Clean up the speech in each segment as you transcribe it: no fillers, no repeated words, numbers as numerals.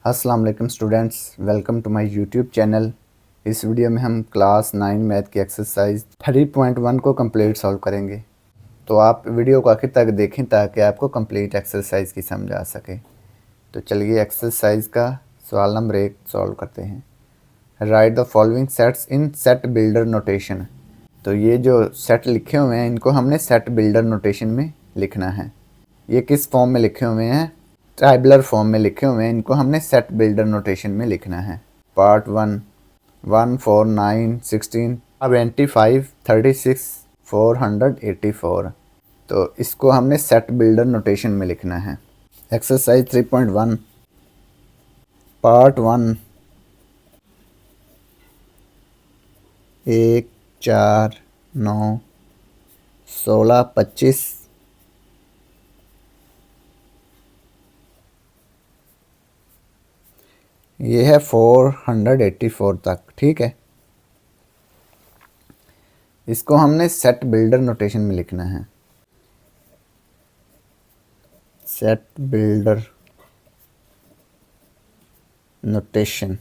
अस्सलाम वालेकुम students, welcome to my YouTube channel. इस वीडियो में हम क्लास 9 मैथ की एक्सरसाइज 3.1 को कंप्लीट सॉल्व करेंगे। तो आप वीडियो को आखिर तक देखें ताकि आपको कंप्लीट एक्सरसाइज की समझ आ सके। तो चलिए एक्सरसाइज का सवाल नंबर 1 सॉल्व करते हैं। Right the following sets in set builder notation. तो ये जो सेट लिखे हुए हैं इनको हमने सेट बिल्डर नोटेशन में लिखना है। ये किस फॉर्म में लिखे हुए हैं? टैबुलर फॉर्म में लिखे हुए हैं। इनको हमने सेट बिल्डर नोटेशन में लिखना है। पार्ट 1 1 4 9 16 25 36 484। तो इसको हमने सेट बिल्डर नोटेशन में लिखना है। एक्सरसाइज 3.1 पार्ट 1 1 4 9 16 25 ये है 484 तक। ठीक है, इसको हमने सेट बिल्डर नोटेशन में लिखना है। Set builder notation.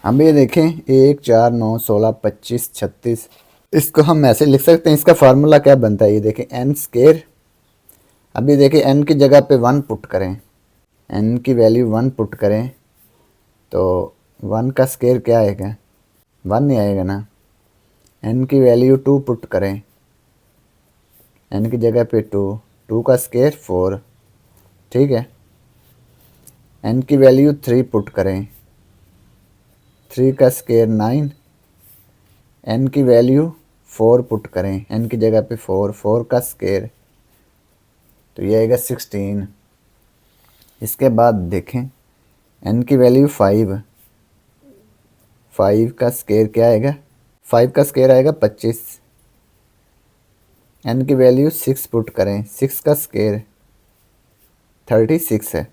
हम ये देखें 1 4 9 16 25 36। इसको हम ऐसे लिख सकते हैं। इसका फार्मूला क्या बनता है? ये देखें एन स्केयर। अब ये देखें एन की जगह पे 1 पुट करें, एन की वैल्यू 1 पुट करें तो 1 का स्केयर क्या आएगा? 1 ही आएगा ना। एन की वैल्यू 2 पुट करें, एन की जगह पे 2, 2 का स्केयर 4। ठीक है, एन की वैल्यू 3 पुट करें, 3 का स्केयर 9। एन की वैल्यू 4 पुट करें, एन की जगह पे 4, 4 का स्केयर तो ये आएगा 16। इसके बाद देखें एन की वैल्यू 5, 5 का स्केयर क्या आएगा? 5 का स्केयर आएगा 25। एन की वैल्यू 6 पुट करें, 6 का स्केयर 36 है।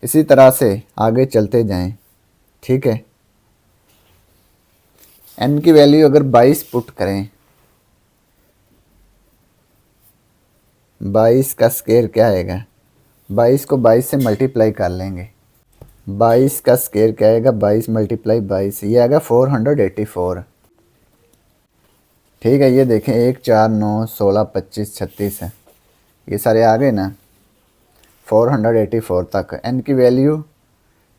इसी तरह से आगे चलते जाएं। ठीक है, एन की वैल्यू अगर 22 पुट करें, 22 का स्केयर क्या आएगा? 22 को 22 से मल्टीप्लाई कर लेंगे। 22 का स्केयर क्या आएगा? 22 मल्टीप्लाई 22, ये आएगा 484। ठीक है, ये देखें 1 4 9 16 25 36 है, ये सारे आ गए ना 484 तक। एन की वैल्यू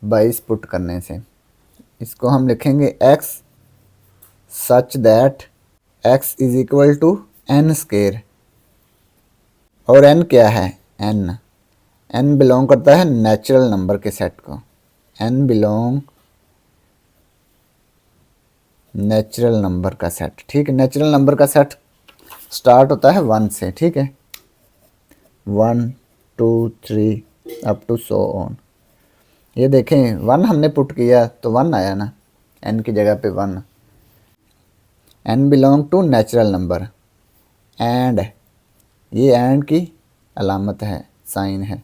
22 पुट करने से इसको हम लिखेंगे x such that x is equal to n square. और n क्या है? n बिलोंग करता है नेचुरल नंबर के सेट को। n बिलोंग नेचुरल नंबर का सेट। ठीक है, नेचुरल नंबर का सेट स्टार्ट होता है 1 से। ठीक है, 1 2 3 अप टू सो ऑन। ये देखें 1 हमने पुट किया तो 1 आया ना, n की जगह पे 1। n belong to natural number and, ये एंड की अलामत है, साइन है।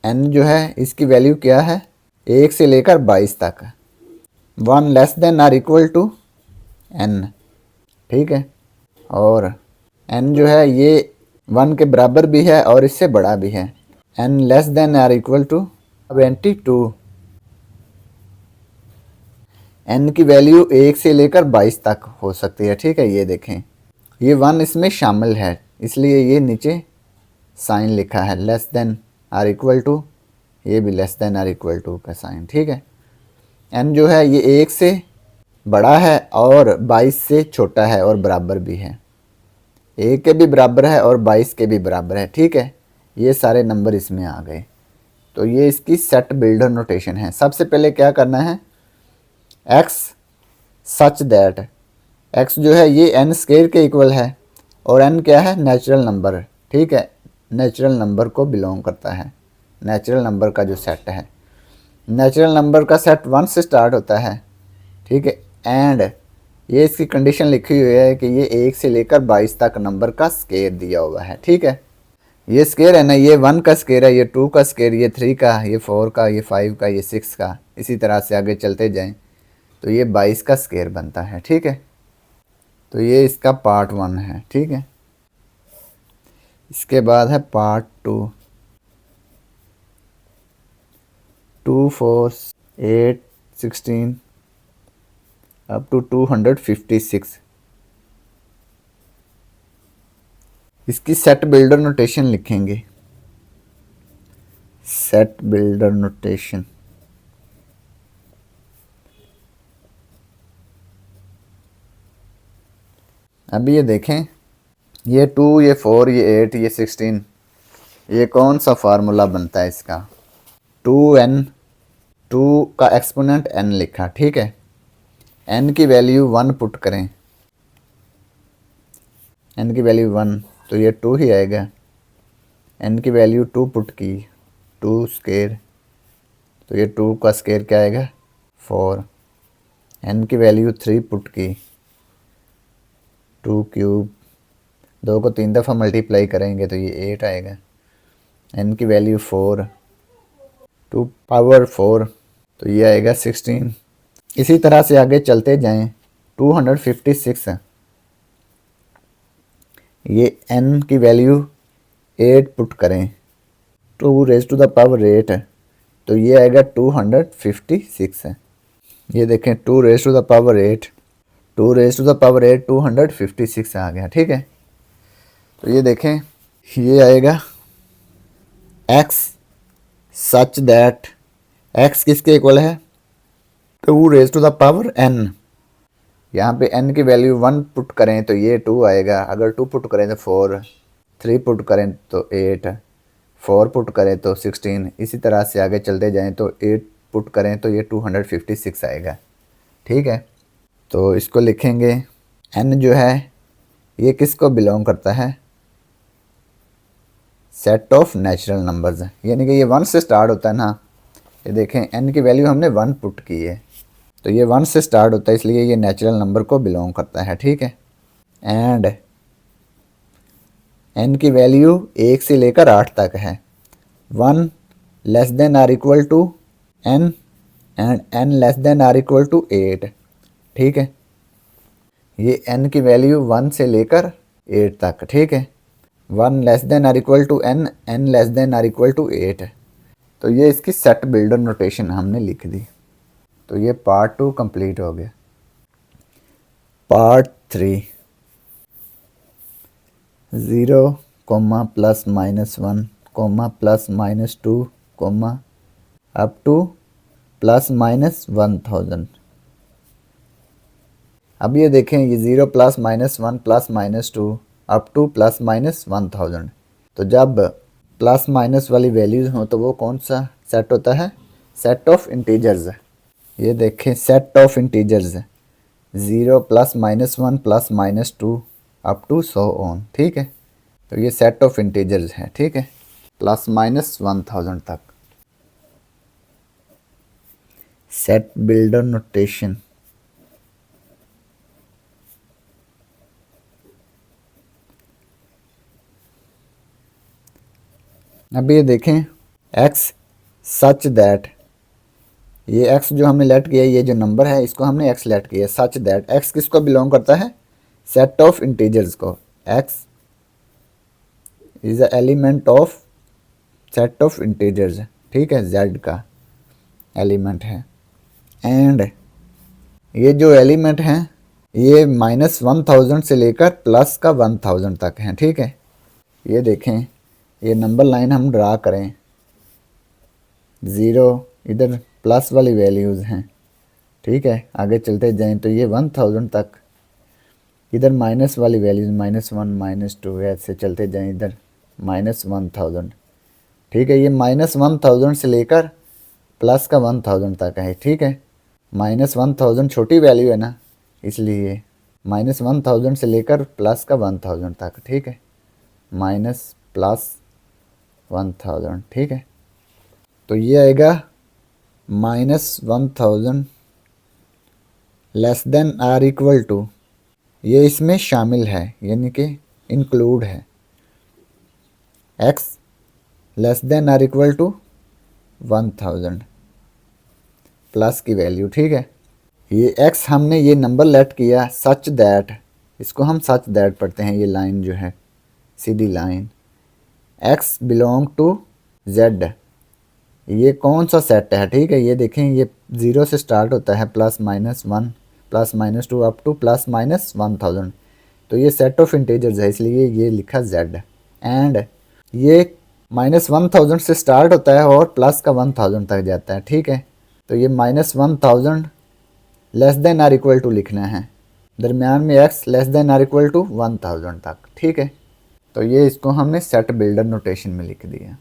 n जो है इसकी वैल्यू क्या है? 1 से लेकर 22 तक। 1 less than or equal to n। ठीक है, और n जो है ये 1 के बराबर भी है और इससे बड़ा भी है। n less than or equal to 22। n की वैल्यू 1 से लेकर 22 तक हो सकती है। ठीक है, ये देखें ये 1 इसमें शामिल है, इसलिए ये नीचे साइन लिखा है less than or equal to, ये भी less than or equal to का साइन। ठीक है, n जो है ये 1 से बड़ा है और 22 से छोटा है और बराबर भी है। 1 के भी बराबर है और 22 के भी बराबर है। ठीक है, ये सारे नंबर इसमें आ गए। तो ये इसकी सेट बिल्डर नोटेशन है। सबसे पहले क्या करना है? x सच दैट, x जो है ये n स्केयर के इक्वल है और n क्या है? Natural number. ठीक है, नेचुरल नंबर को बिलोंग करता है, नेचुरल नंबर का जो सेट है। नेचुरल नंबर का सेट 1 से स्टार्ट होता है। ठीक है, एंड ये इसकी कंडीशन लिखी हुई है कि ये 1 से लेकर 22 तक नंबर का स्केयर दिया हुआ है। ठीक है, ये स्केयर है ना, ये 1 का स्केयर है, ये 2 का स्केयर, ये 3 का, ये 4 का, ये 5 का, ये 6 का। इसी तरह से आगे चलते जाएं तो ये 22 का स्केयर बनता है। ठीक है, तो ये इसका पार्ट 1 है। ठीक है, इसके बाद है पार्ट 2, 2 4 8 16 अप टू 256। इसकी सेट बिल्डर नोटेशन लिखेंगे। सेट बिल्डर नोटेशन, अभी ये देखें, ये 2, ये 4, ये 8, ये 16, ये कौन सा फार्मूला बनता है इसका? 2n, 2 का एक्सपोनेंट n लिखा, ठीक है। n की वैल्यू 1 पुट करें, n की वैल्यू 1 तो ये 2 ही आएगा। n की वैल्यू 2 पुट की, 2 स्केयर तो ये 2 का स्केयर क्या आएगा? 4। n की वैल्यू 3 पुट की, 2 क्यूब, 2 को 3 दफ़ा मल्टीप्लाई करेंगे तो ये 8 आएगा। n की वैल्यू 4, 2 पावर 4 तो ये आएगा 16। इसी तरह से आगे चलते जाएं, 256, ये n की वैल्यू 8 पुट करें, 2 रेज़ टू द पावर 8 तो ये आएगा 256 है। ये देखें 2 raise to the power 8, 2 raise to the power 8 256 आ गया, ठीक है। तो ये देखें, ये आएगा x सच दैट, x किसके इक्वल है? 2 raise to the power n। यहाँ पे n की वैल्यू 1 पुट करें तो ये 2 आएगा, अगर 2 पुट करें तो 4, 3 पुट करें तो 8, 4 पुट करें तो 16, इसी तरह से आगे चलते जाएं तो 8 पुट करें तो ये 256 आएगा, ठीक है। तो इसको लिखेंगे, n जो है ये किसको बिलोंग करता है? सेट ऑफ नेचुरल नंबर्स, यानी कि ये 1 से स्टार्ट होता है ना। ये देखें n की वैल्यू हमने 1 पुट की है तो ये 1 से स्टार्ट होता है, इसलिए ये नेचुरल नंबर को बिलोंग करता है, ठीक है। एंड n की वैल्यू 1 से लेकर 8 तक है, 1 less than or equal to n and n less than or equal to 8, ठीक है। ये n की वैल्यू 1 से लेकर 8 तक, ठीक है। 1 less than or equal to n, n less than or equal to 8, तो ये इसकी सेट बिल्डर नोटेशन हमने लिख दी। तो ये पार्ट 2 कंप्लीट हो गया। Part 3, 0, plus minus 1, plus minus 2, up two plus minus 1000। अब ये देखें, ये 0 plus minus 1 plus minus 2 up two plus minus 1000। तो जब प्लस माइनस वाली वैल्यूज़ हों तो वो कौन सा सेट होता है? Set of integers. ये देखें, set of integers, 0 plus minus 1 plus minus 2 up to so on, ठीक है। तो ये सेट ऑफ इंटीजर्स है, ठीक है, प्लस माइनस 1000 तक। सेट बिल्डर नोटेशन, अब ये देखें, x सच दैट, ये x जो हमने लेट किया है, ये जो नंबर है इसको हमने x लेट किया है, सच दैट x किसको बिलोंग करता है? सेट ऑफ इंटीजर्स को। x is a element of set of integers, ठीक है, z का एलिमेंट है। एंड ये जो एलिमेंट हैं ये माइनस 1000 से लेकर प्लस का 1000 तक हैं, ठीक है। ये देखें, ये नंबर लाइन हम ड्रा करें, 0 इधर प्लस वाली वैल्यूज़ हैं, ठीक है। आगे चलते जाएं तो ये 1000 तक, इधर माइनस वाली वैल्यूज़ माइनस 1 माइनस 2, ऐसे चलते जाएं इधर माइनस 1000, ठीक है। ये माइनस 1000 से लेकर प्लस का 1000 तक है, ठीक है। माइनस 1000 छोटी वैल्यू है ना, इसलिए माइनस 1000 से लेकर प्लस का 1000 तक, ठीक है, माइनस प्लस 1000, ठीक है। तो ये आएगा minus 1000 less than or equal to, ये इसमें शामिल है यानी कि इंक्लूड है, x less than or equal to 1000 plus की वैल्यू, ठीक है। ये x हमने ये नंबर लेट किया सच दैट, इसको हम सच दैट पढ़ते हैं, ये लाइन जो है सीधी line, x belong to z, ये कौन सा सेट है, ठीक है। ये देखें, ये 0 से स्टार्ट होता है, +-1 +-2 अप टू +-1000, तो ये सेट ऑफ इंटीजर्स है, इसलिए ये लिखा z। एंड ये -1000 से स्टार्ट होता है और प्लस का 1000 तक जाता है, ठीक है। तो ये -1000 less than or equal to लिखना है, दरमियान में x less than or equal to 1000 तक, ठीक है। तो ये इसको हमने सेट बिल्डर नोटेशन में लिख दिया।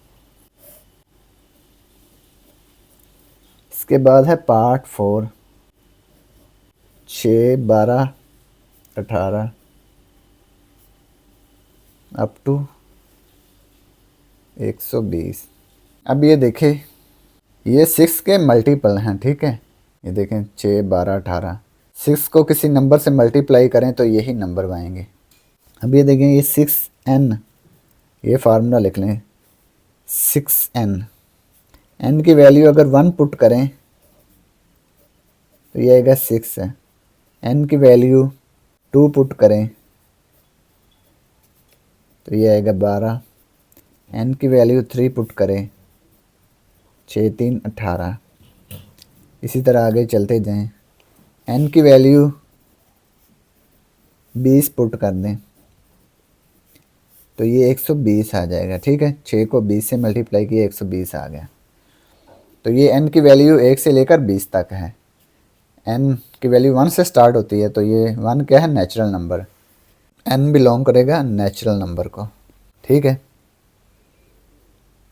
इसके बाद है पार्ट 4, 6, 12, 18 अप टू 120। अब ये देखें, ये 6 के मल्टीपल हैं, ठीक है। ये देखें 6, 12, 18, 6 को किसी नंबर से मल्टीप्लाई करें तो यही नंबर आएंगे। अब ये देखें, ये 6n, ये फार्मूला लिख लें 6n, n की वैल्यू अगर 1 पुट करें तो ये आएगा 6 है। n की वैल्यू 2 पुट करें तो ये आएगा 12, n की वैल्यू 3 पुट करें, 6, 3, 18। इसी तरह आगे चलते जाएं, n की वैल्यू 20 पुट कर दें तो ये 120 आ जाएगा, ठीक है। 6 को 20 से मल्टीप्लाई किया, 120 आ गया। तो ये n की वैल्यू 1 से लेकर 20 तक है। n की वैल्यू 1 से स्टार्ट होती है, तो ये 1 क्या है, नेचुरल नंबर। n बिलोंग करेगा नेचुरल नंबर को, ठीक है।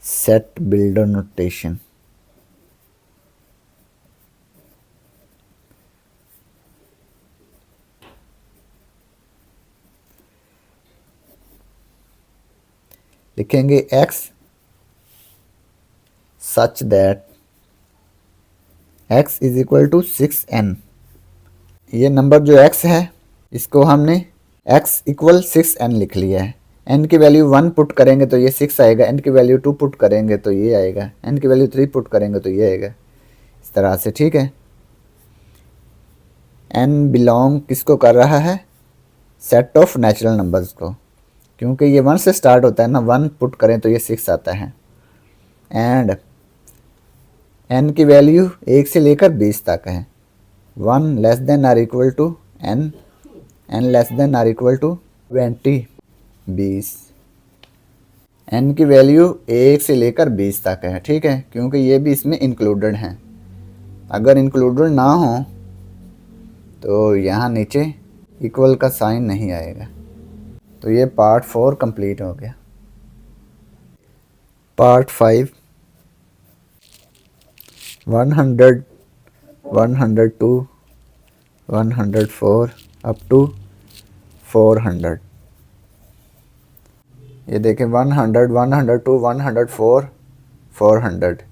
सेट बिल्डर नोटेशन, लिखेंगे x such that x is equal to 6n। ये नंबर जो x है इसको हमने x इक्वल 6n लिख लिया है। n की वैल्यू 1 पुट करेंगे तो ये 6 आएगा, n की वैल्यू 2 पुट करेंगे तो ये आएगा, n की वैल्यू 3 पुट करेंगे तो ये आएगा, इस तरह से, ठीक है। n बिलोंग किसको कर रहा है, सेट ऑफ नेचुरल नंबर्स को, क्योंकि ये 1 से स्टार्ट होता है ना, 1 पुट करें तो ये 6 आता है। एंड n की वैल्यू 1 से लेकर 20 तक है, 1 less than or equal to n, n less than or equal to 20। n की वैल्यू 1 से लेकर 20 तक है, ठीक है, क्योंकि ये भी इसमें इंक्लूडेड हैं। अगर इंक्लूडेड ना हो तो यहाँ नीचे इक्वल का साइन नहीं आएगा। तो ये पार्ट 4 कंप्लीट हो गया। Part 5, 100, 102, 104 up to 400। ये देखें 100, 102, 104, 400।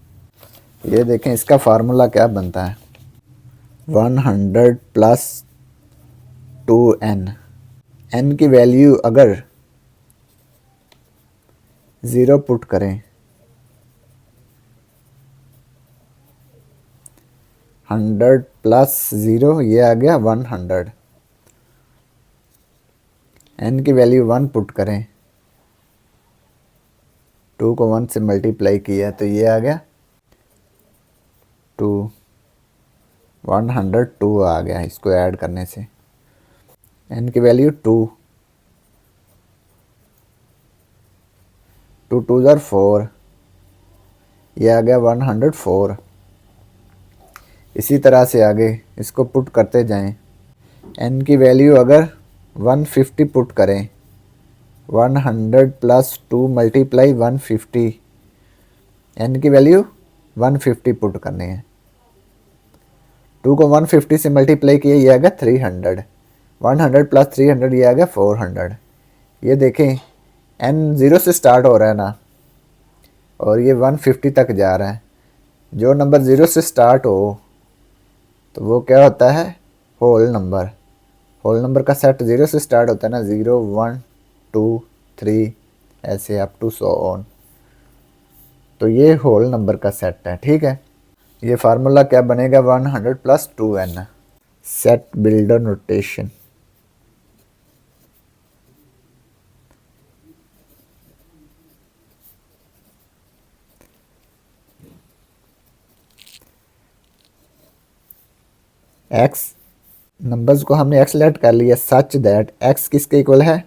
ये देखें इसका फार्मूला क्या बनता है, 100 प्लस 2n। n की वैल्यू अगर 0 पुट करें, 100 प्लस 0 ये आ गया 100। n की वैल्यू 1 पुट करें, 2 को 1 से मल्टीप्लाई किया तो ये आ गया 2, 102 आ गया इसको ऐड करने से। n की वैल्यू 2, 2 2 ज़र 4, ये आ गया 104। इसी तरह से आगे इसको पुट करते जाएं। n की वैल्यू अगर 150 पुट करें, 100 प्लस 2 मल्टीप्लाई 150, n की वैल्यू 150 पुट करनी है। 2 को 150 से मल्टीप्लाई किया, ये आ गया 300, 100 प्लस 300 ये आ गया 400। ये देखें n 0 से स्टार्ट हो रहा है ना, और ये 150 तक जा रहा है। जो नंबर 0 से स्टार्ट हो तो वो क्या होता है, होल नंबर। होल नंबर का सेट 0 से स्टार्ट होता है ना, 0, 1, 2, 3 ऐसे अप टू सो ऑन। तो ये होल नंबर का सेट है, ठीक है। ये फार्मूला क्या बनेगा, 100 plus 2n, set builder notation. X, numbers को हमने एक्स लेट कर लिया सच दैट एक्स किसके इक्वल है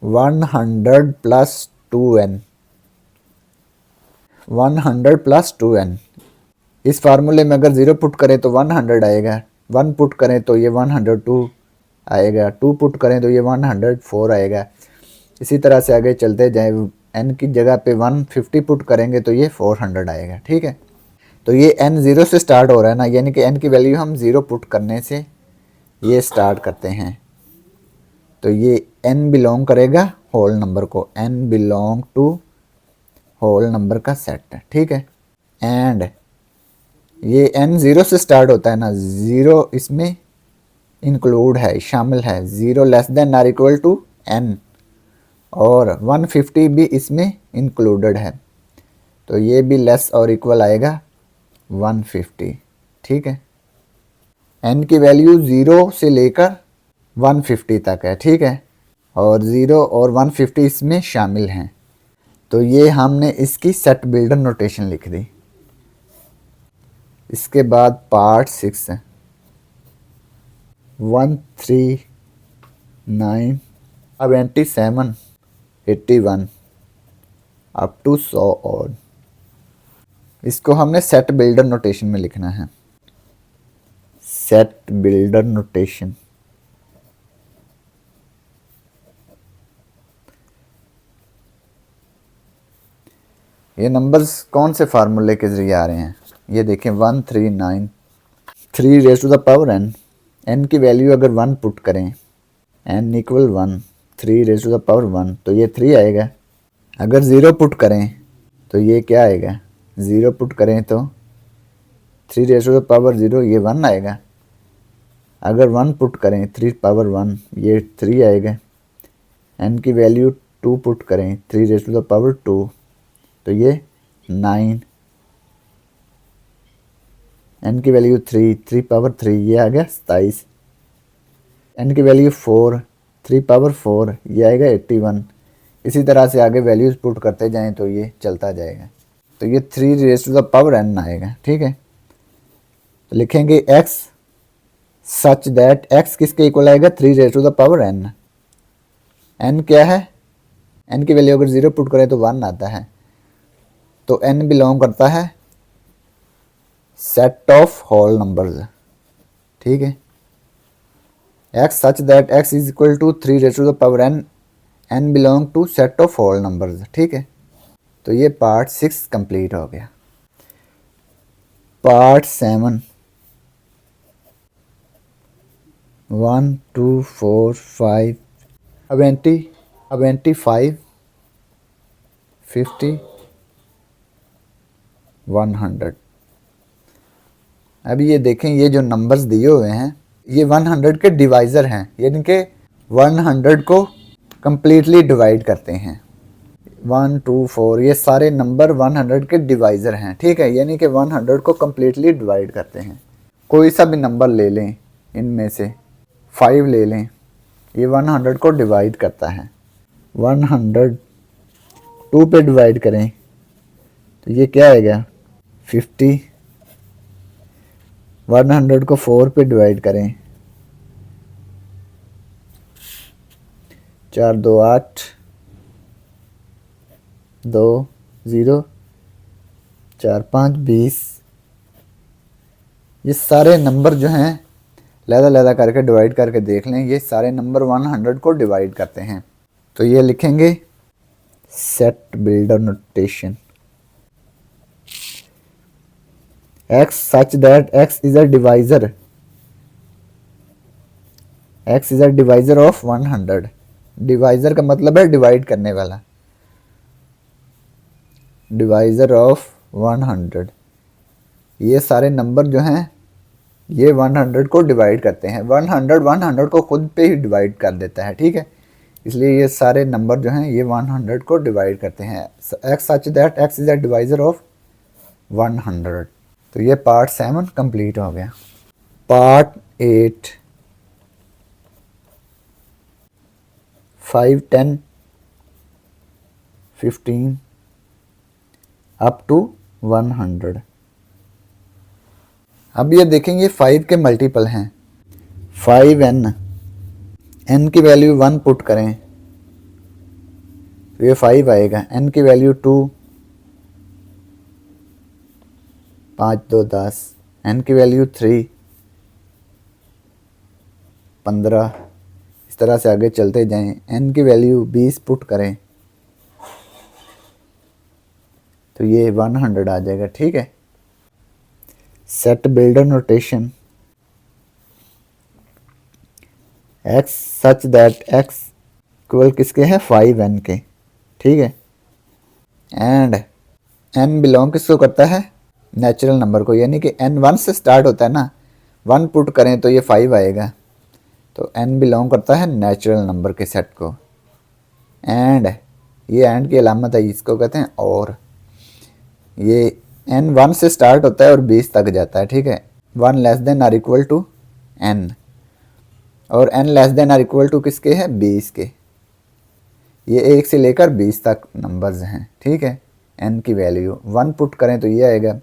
100 प्लस 2n, 100 प्लस 2n। इस फार्मूले में अगर 0 पुट करें तो 100 आएगा, 1 पुट करें तो ये 102 आएगा, 2 पुट करें तो ये 104 आएगा। इसी तरह से आगे चलते जाए, n की जगह पे 150 पुट करेंगे तो ये 400 आएगा। ठीक है, तो ये n 0 से स्टार्ट हो रहा है ना, यानी कि n की वैल्यू हम 0 पुट करने से ये स्टार्ट करते हैं। तो ये n बिलोंग करेगा होल नंबर को, n belong to whole number का सेट। ठीक है, एंड ये n 0 से स्टार्ट होता है ना, 0 इसमें इंक्लूड है, शामिल है, 0 less than or equal to n, और 150 भी इसमें इंक्लूडेड है, तो ये भी लेस और इक्वल आएगा 150। ठीक है, n की वैल्यू 0 से लेकर 150 तक है। ठीक है, और 0 और 150 इसमें शामिल हैं, तो ये हमने इसकी सेट बिल्डर नोटेशन लिख दी। इसके बाद पार्ट 6 है 139 27 81 अप टू 100 और इसको हमने सेट बिल्डर नोटेशन में लिखना है। सेट बिल्डर नोटेशन, ये नंबर्स कौन से फार्मूले के जरिए आ रहे हैं, ये देखें 139 3 raise to the power n, n की वैल्यू अगर 1 पुट करें, n equal 1, 3 raise to the power 1 तो ये 3 आएगा। अगर 0 पुट करें तो ये क्या आएगा, 0 पुट करें तो 3 रेज़ टू द पावर 0 ये 1 आएगा। अगर 1 पुट करें 3 पावर 1 ये 3 आएगा। n की वैल्यू 2 पुट करें 3 रेज़ टू द पावर 2 तो ये 9, n की वैल्यू 3, 3 पावर 3 ये आ गया 27, n की वैल्यू 4, 3 पावर 4 ये आएगा 81। इसी तरह से आगे वैल्यूज़ पुट करते जाएं तो ये चलता जाएगा, तो ये 3 raise to the power n आएगा। ठीक है, तो लिखेंगे x सच दैट x किसके इक्वल आएगा 3 raise to the power n। n क्या है, n की वैल्यू अगर 0 पुट करें तो 1 आता है, तो n बिलोंग करता है सेट ऑफ होल नंबर्स। ठीक है, x such that x is equal to 3 raise to the power n, n belong to set of whole numbers. ठीक है, तो ये पार्ट 6 कंप्लीट हो गया। पार्ट 7 1 2 4 5 25 50 100। अभी ये देखें, ये जो नंबर्स दिए हुए हैं ये 100 के डिवाइज़र हैं, यानी कि 100 को कम्प्लीटली डिवाइड करते हैं। 1 2 4 ये सारे नंबर 100 के डिवाइज़र हैं। ठीक है, यानी कि 100 को कम्प्लीटली डिवाइड करते हैं। कोई सा भी नंबर ले लें, इनमें से 5 ले लें, ये 100 को डिवाइड करता है। 100 2 पे डिवाइड करें तो ये क्या आएगा 50। 100 को 4 पे डिवाइड करें, 4 2 8 2 0 4 5 20। ये सारे नंबर जो हैं लहदा करके डिवाइड करके देख लें, ये सारे नंबर 100 को डिवाइड करते हैं। तो ये लिखेंगे set builder notation, x such that x is a divisor, x is a divisor of 100। Divisor का मतलब है डिवाइड करने वाला, डिवाइज़र ऑफ 100। ये सारे नंबर जो हैं ये 100 को डिवाइड करते हैं। 100 को खुद पे ही डिवाइड कर देता है। ठीक है, इसलिए ये सारे नंबर जो हैं ये 100 को डिवाइड करते हैं। x such that x is a divisor of 100। तो ये पार्ट 7 कंप्लीट हो गया। Part 8 5 10 15 up to 100। अब ये देखेंगे 5 के मल्टीपल हैं, 5n, n की वैल्यू 1 पुट करें तो ये 5 आएगा, n की वैल्यू 2, 5 2 10, n की वैल्यू 3, 15, इस तरह से आगे चलते जाएं। n की वैल्यू 20 पुट करें तो ये 100 आ जाएगा। ठीक है, set builder notation x such that x equal किसके हैं, 5n के। ठीक है, एंड n बिलोंग किसको करता है, नेचुरल नंबर को, यानी कि n 1 से स्टार्ट होता है ना, 1 पुट करें तो ये 5 आएगा, तो n बिलोंग करता है नेचुरल नंबर के सेट को। एंड ये एंड की अलामत है, इसको कहते हैं और। ये n 1 से स्टार्ट होता है और 20 तक जाता है। ठीक है, 1 less than or equal to n, और n less than or equal to किसके हैं, 20 के। ये 1 से लेकर 20 तक नंबर्स हैं। ठीक है, n की वैल्यू 1 पुट करें तो ये आएगा,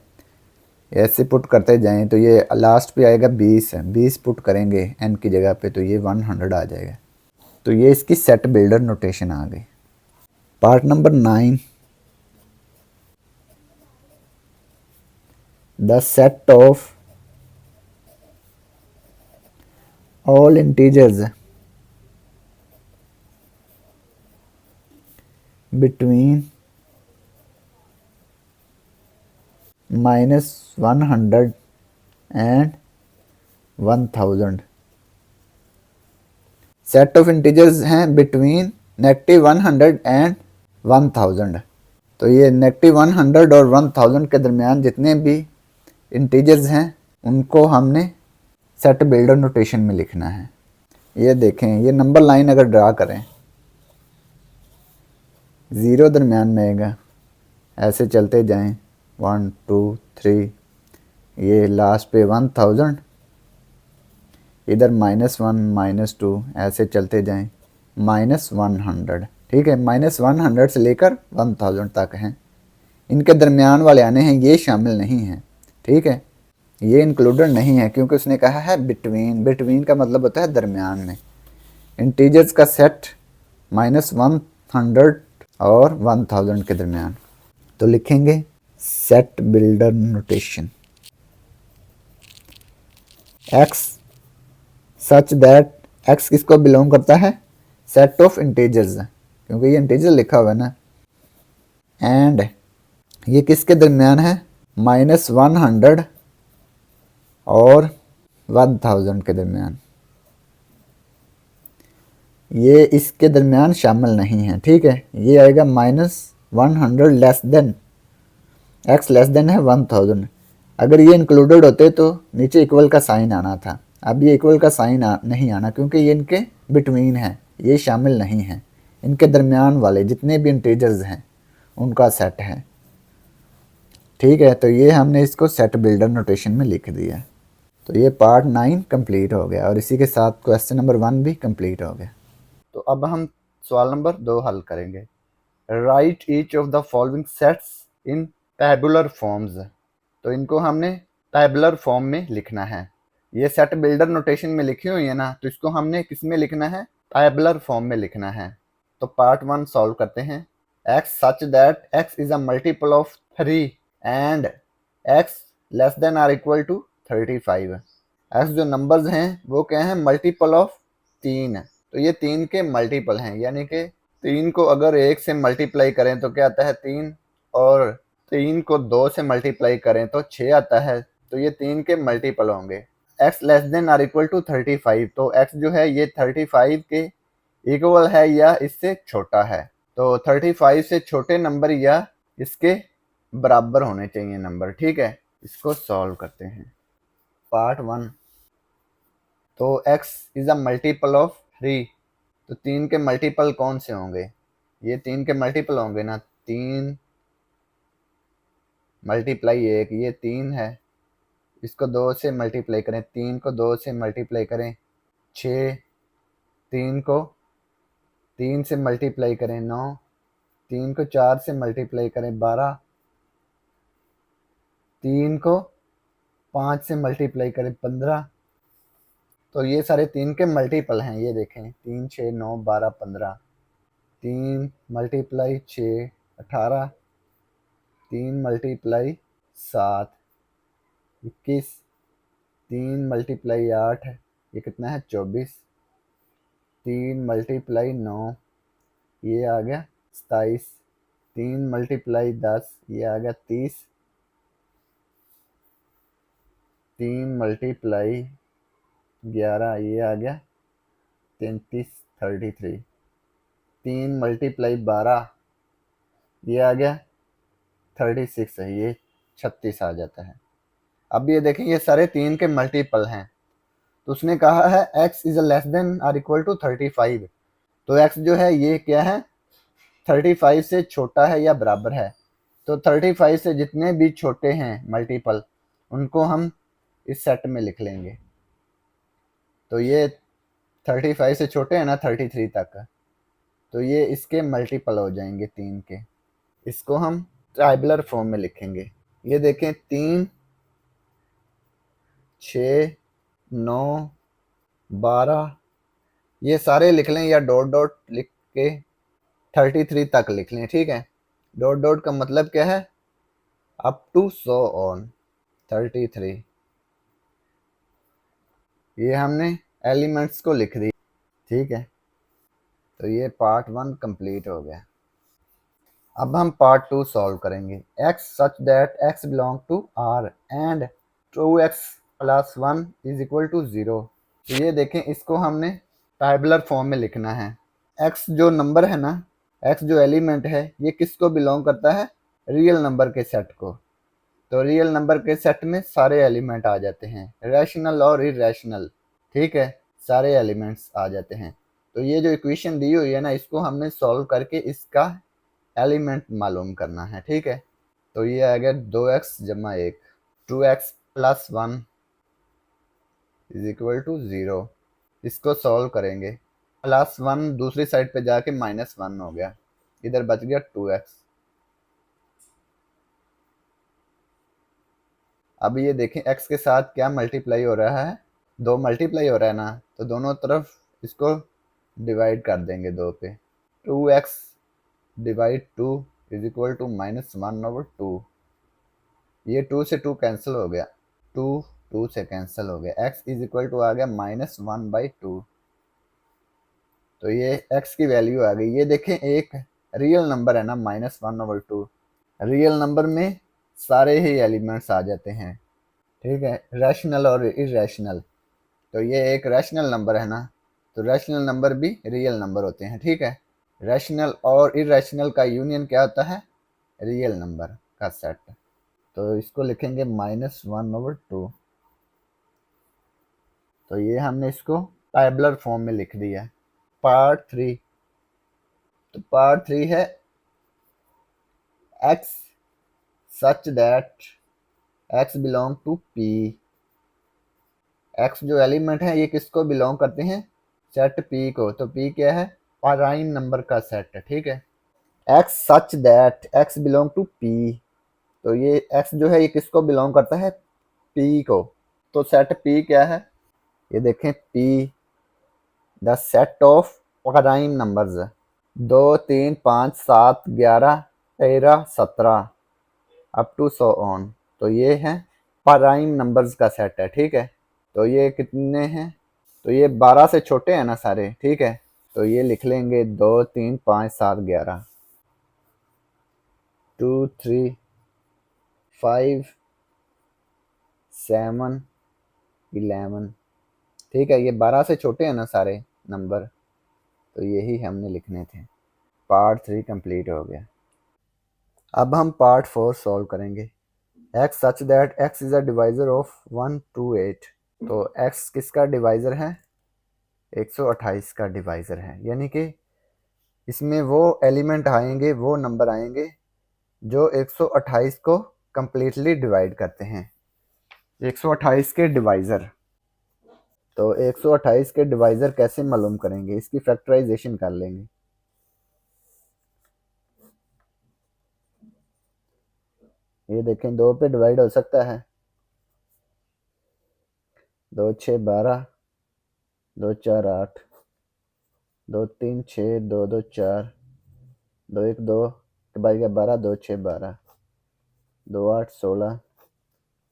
ऐसे पुट करते जाएं तो ये लास्ट पे आएगा 20 है, 20 पुट करेंगे n की जगह पे तो ये 100 आ जाएगा। तो ये इसकी सेट बिल्डर नोटेशन आ गई। Part number 9, the set of all integers between -100 and 1000। Set of integers हैं बिटवीन -100 एंड 1000। तो ये -100 और 1000 के दरमियान जितने भी इंटीजर्स हैं उनको हमने सेट बिल्डर नोटेशन में लिखना है। ये देखें, ये नंबर लाइन अगर ड्रा करें, 0 दरमियान में आएगा, ऐसे चलते जाएं 1 2 3, ये लास्ट पे 1000, इधर -1 -2, ऐसे चलते जाएं -100। ठीक है, -100 से लेकर 1000 तक हैं, इनके दरमियान वाले आने हैं, ये शामिल नहीं हैं। ठीक है, ये इंक्लूडेड नहीं है क्योंकि उसने कहा है बिटवीन, बिटवीन का मतलब होता है दरमियान में। इंटीजर्स का सेट -100 और 1000 के दरमियान। तो लिखेंगे set builder notation x such that x किसको बिलोंग करता है, सेट ऑफ इंटीजर्स, क्योंकि ये इंटीजर लिखा हुआ है ना। एंड ये किसके दरमियान है, -100 और 1000 के दरमियान, ये इसके दरमियान शामिल नहीं है। ठीक है, ये आएगा -100 less than, x less then है 1000। अगर ये इंक्लूडेड होते तो नीचे इक्वल का साइन आना था, अब ये इक्वल का साइन नहीं आना क्योंकि ये इनके बिटवीन है, ये शामिल नहीं है, इनके दरमियान वाले जितने भी इंटीजर्स हैं उनका सेट है। ठीक है, तो ये हमने इसको सेट बिल्डर नोटेशन में लिख दिया। तो ये पार्ट 9 कंप्लीट हो गया और इसी के साथ क्वेश्चन नंबर 1 भी कंप्लीट हो गया। तो अब हम सवाल नंबर 2 हल करेंगे। Right each of the following sets in tabular forms. तो इनको हमने टैबुलर फॉर्म में लिखना है। ये सेट बिल्डर नोटेशन में लिखी हुई है ना, तो इसको हमने किस में लिखना है, टैबुलर फॉर्म में लिखना है। तो पार्ट 1 सॉल्व करते हैं। x such that x is a multiple of 3 and x less than or equal to 35। x जो नंबर्स हैं वो क्या हैं, मल्टीपल ऑफ 3, तो ये 3 के मल्टीपल हैं, यानी कि 3 को अगर 1 से मल्टीप्लाई करें तो क्या आता है 3, और 3 को 2 से मल्टीप्लाई करें तो 6 आता है, तो ये 3 के मल्टीपल होंगे। x less than or equal to 35, तो x जो है ये 35 के इक्वल है या इससे छोटा है। तो 35 से छोटे नंबर या इसके बराबर होने चाहिए नंबर। ठीक है, इसको सॉल्व करते हैं। पार्ट 1, तो x is a multiple of 3, तो 3 के मल्टीपल कौन से होंगे, ये 3 के मल्टीपल होंगे ना, 3 मल्टीप्लाई 1, ये 3 है, इसको 2 से मल्टीप्लाई करें, 3 को 2 से मल्टीप्लाई करें 6, 3 को 3 से मल्टीप्लाई करें 9, 3 को 4 से मल्टीप्लाई करें 12, 3 को 5 से मल्टीप्लाई करें 15, तो ये सारे 3 के मल्टीपल हैं। ये देखें 3 6 9 12 15, 3 मल्टीप्लाई 6 18, 3 मल्टीप्लाई 7 21, 3 मल्टीप्लाई 8 ये कितना है 24, 3 मल्टीप्लाई 9 ये आ गया 27, 3 मल्टीप्लाई 10 ये आ गया 30, 3 मल्टीप्लाई 11 ये आ गया 33 33, 3 मल्टीप्लाई 12 ये आ गया 36 है, ये 36 आ जाता है। अब ये देखें ये सारे 3 के मल्टीपल हैं, तो उसने कहा है x is less than or equal to 35, तो x जो है ये क्या है 35 से छोटा है या बराबर है। तो 35 से जितने भी छोटे हैं मल्टीपल उनको हम इस सेट में लिख लेंगे। तो ये 35 से छोटे हैं ना 33 तक, तो ये इसके मल्टीपल हो जाएंगे 3 के। इसको हम ट्राइबुलर फॉर्म में लिखेंगे। ये देखें 3 6 9 12 ये सारे लिख लें या डॉट डॉट लिख के 33 तक लिख लें, ठीक है। डॉट डॉट का मतलब क्या है अप टू सो ऑन 33। ये हमने एलिमेंट्स को लिख दी, ठीक है। तो ये पार्ट 1 कंप्लीट हो गया। अब हम पार्ट 2 सॉल्व करेंगे। x such that x belong to r and 2x plus 1 is equal to 0। तो ये देखें इसको हमने टाइबुलर फॉर्म में लिखना है। x जो नंबर है ना, x जो एलिमेंट है ये किसको बिलोंग करता है, रियल नंबर के सेट को। तो रियल नंबर के सेट में सारे एलिमेंट आ जाते हैं, रैशनल और इरेशनल, ठीक है, सारे एलिमेंट्स आ जाते हैं। तो ये जो इक्वेशन दी हुई है ना, इसको हमने सॉल्व करके इसका एलिमेंट मालूम करना है, ठीक है। तो ये आ गया 2x जमा 1, 2x plus 1 is equal to 0। इसको सॉल्व करेंगे, प्लस 1 दूसरी साइड पे जाके माइनस 1 हो गया, इधर बच गया 2x। अब ये देखें x के साथ क्या मल्टीप्लाई हो रहा है, 2 मल्टीप्लाई हो रहा है ना, तो दोनों तरफ इसको डिवाइड कर देंगे 2 पे। 2x divide 2 is equal to minus 1 over 2। ये 2 से 2 कैंसिल हो गया, 2 2 से कैंसिल हो गया, x इज इक्वल टू आ गया माइनस 1/2। तो ये x की वैल्यू आ गई। ये देखें एक रियल नंबर है ना -1/2, रियल नंबर में सारे ही एलिमेंट्स आ जाते हैं, ठीक है, रैशनल और इरेशनल। तो ये एक रैशनल नंबर है ना, तो रैशनल नंबर भी रियल नंबर होते हैं, ठीक है। रैशनल और इरेशनल का यूनियन क्या होता है, रियल नंबर का सेट। तो इसको लिखेंगे -1/2। तो ये हमने इसको टाइबुलर फॉर्म में लिख दिया। पार्ट 3, तो पार्ट 3 है x such that x belong to p। x जो एलिमेंट है ये किसको बिलोंग करते हैं, सेट p को। तो p क्या है, प्राइम नंबर का सेट है, ठीक है। x such that x belong to p, तो ये x जो है ये किसको बिलोंग करता है, p को। तो सेट p क्या है, ये देखें p the set of prime numbers, 2 3 5 7 11 13 17 up to so on. तो ये है प्राइम नंबर्स का सेट है, ठीक है। तो ये कितने हैं, तो ये 12 से छोटे हैं ना सारे, ठीक है। तो ये लिख लेंगे 2 3 5 7 11, 2 3 5 7 11, ठीक है। ये 12 से छोटे हैं ना सारे नंबर, तो यही हमने लिखने थे। पार्ट 3 कंप्लीट हो गया। अब हम पार्ट 4 सॉल्व करेंगे। x such that x is a divisor of 1 2 8। तो x किसका डिवाइजर है, 128 का डिवाइजर है, यानी कि इसमें वो एलिमेंट आएंगे, वो नंबर आएंगे जो 128 को कंप्लीटली डिवाइड करते हैं। 128 के डिवाइजर, तो 128 के डिवाइजर कैसे मालूम करेंगे, इसकी फैक्टराइजेशन कर लेंगे। ये देखें 2 पे डिवाइड हो सकता है, दो छः 12, दो चार 8, दो तीन 6, दो दो 4, दो एक 2 के बाद गया 12, दो छः 12, दो 8 16,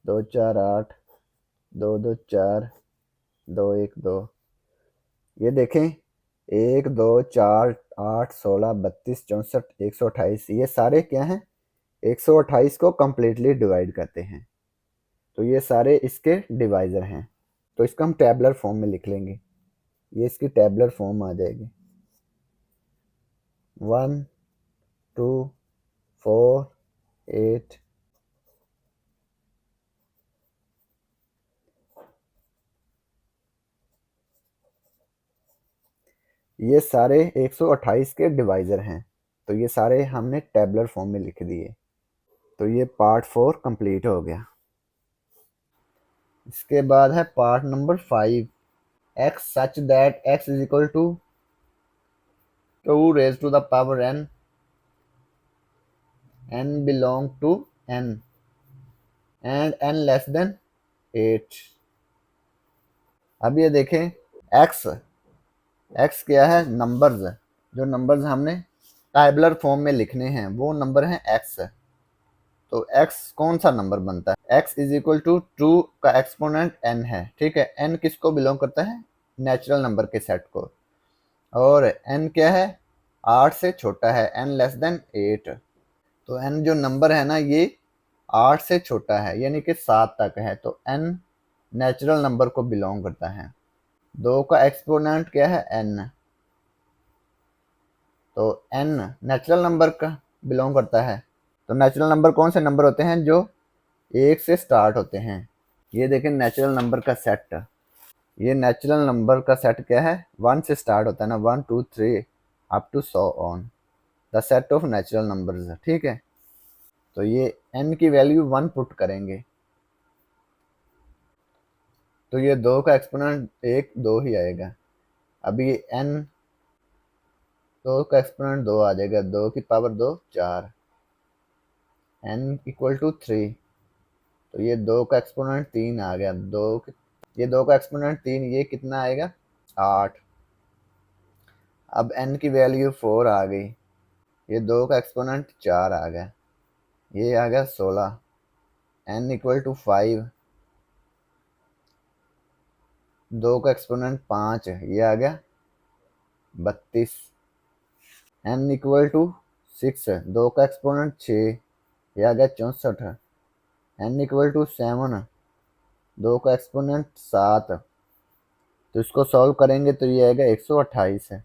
दो चार 8, दो दो 4, दो एक 2। ये देखें, 1 2 4 8 16 32 64 128, ये सारे क्या हैं, 128 को कंप्लीटली डिवाइड करते हैं। तो ये सारे इसके डिवाइज़र हैं। तो इसको हम टैबुलर फॉर्म में लिख लेंगे। ये इसकी टैबुलर फॉर्म आ जाएगी। 1 2 4 8, ये सारे 128 के डिवाइज़र हैं। तो ये सारे हमने टैबुलर फॉर्म में लिख दिए। तो ये पार्ट 4 कंप्लीट हो गया। इसके बाद है part number 5, x such that x is equal to 2 raised to the power n, n belong to n and n less than 8। अब ये देखें, x क्या है, नंबर्स। जो नंबर्स हमने टैबुलर फॉर्म में लिखने हैं वो नंबर हैं x। तो x कौन सा नंबर बनता है, x इज इक्वल टू 2 का एक्सपोनेंट n है, ठीक है। n किसको बिलोंग करता है, नेचुरल नंबर के सेट को। और n क्या है, 8 से छोटा है, n लेस देन 8। तो n जो नंबर है ना, ये 8 से छोटा है, यानी कि 7 तक है। तो n नेचुरल नंबर को बिलोंग करता है। 2 का एक्सपोनेंट क्या है, n। तो n नेचुरल नंबर का बिलोंग करता है। तो नेचुरल नंबर कौन से नंबर होते हैं, जो 1 से स्टार्ट होते हैं। ये देखें नेचुरल नंबर का सेट। ये नेचुरल नंबर का सेट क्या है, 1 से स्टार्ट होता है ना, 1 2 3 up to so on, the set of natural numbers, ठीक है। तो ये n की वैल्यू 1 पुट करेंगे, तो ये 2 का एक्सपोनेंट 1 2 ही आएगा। अब ये n 2 का एक्सपोनेंट 2 आ जाएगा, 2 की पावर 2 4, n इक्वल टू 3। तो ये 2 का एक्सपोनेंट 3 आ गया, ये 2 का एक्सपोनेंट 3, ये कितना आएगा, 8। अब n की वैल्यू 4 आ गई, ये 2 का एक्सपोनेंट 4 आ गया, ये आ गया 16। n इक्वल टू 5, 2 का एक्सपोनेंट 5, ये आ गया 32। n इक्वल टू 6, 2 का एक्सपोनेंट 6, ये आ गया 64। n इक्वल टू 7, 2 का एक्सपोनेंट 7। तो इसको सॉल्व करेंगे तो ये आएगा 128 है।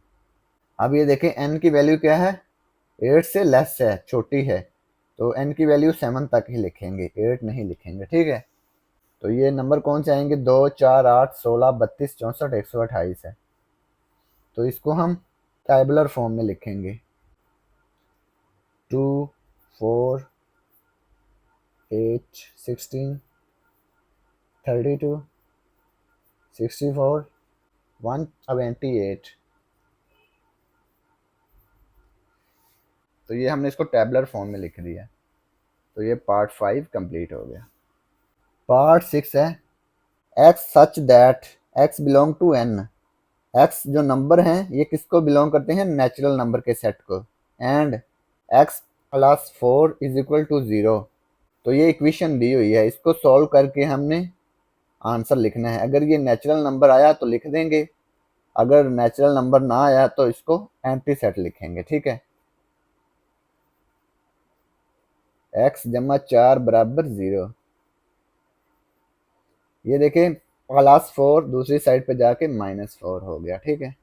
अब ये देखें n की वैल्यू क्या है, 8 से लेस है, छोटी है। तो n की वैल्यू 7 तक ही लिखेंगे, 8 नहीं लिखेंगे, ठीक है। तो ये नंबर कौन से आएंगे, 2 4 8 16 32 64 128 है। तो इसको हम टैबुलर फॉर्म में लिखेंगे, 2 4 8 16 32 64 128। तो ये हमने इसको टैबुलर फॉर्म में लिख दिया। तो ये पार्ट 5 कंप्लीट हो गया। पार्ट 6 है, x such that x belong to n। x जो नंबर हैं ये किसको बिलोंग करते हैं, नेचुरल नंबर के सेट को। And x plus 4 is equal to 0। तो ये इक्वेशन दी हुई है, इसको सॉल्व करके हमने आंसर लिखना है। अगर ये नेचुरल नंबर आया तो लिख देंगे, अगर नेचुरल नंबर ना आया तो इसको एम्प्टी सेट लिखेंगे, ठीक है। x जमा 4 बराबर 0। ये देखें, प्लस 4 दूसरी साइड पे जाके -4 हो गया, ठीक है।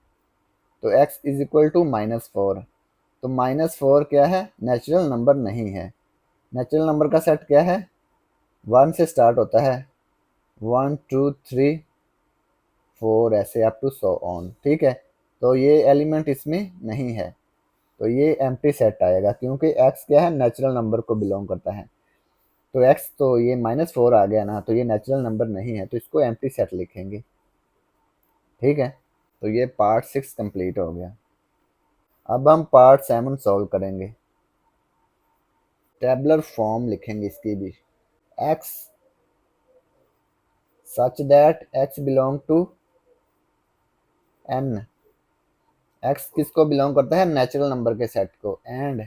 तो x इज इक्वल टू -4। तो -4 क्या है, नेचुरल नंबर नहीं है। नेचुरल नंबर का सेट क्या है, 1 से स्टार्ट होता है, 1 2 3 4 ऐसे अप टू सो ऑन, ठीक है। तो ये एलिमेंट इसमें नहीं है, तो ये एम्प्टी सेट आएगा, क्योंकि x क्या है, नेचुरल नंबर को बिलोंग करता है। तो x तो ये -4 आ गया ना, तो ये नेचुरल नंबर नहीं है, तो इसको एम्प्टी सेट लिखेंगे, ठीक है। तो ये पार्ट 6 कंप्लीट हो गया। अब हम पार्ट 7 सॉल्व करेंगे। टेबुलर फॉर्म लिखेंगे इसकी भी, x such that x belong to n, x किसको बिलोंग करता है, नेचुरल नंबर के सेट को, and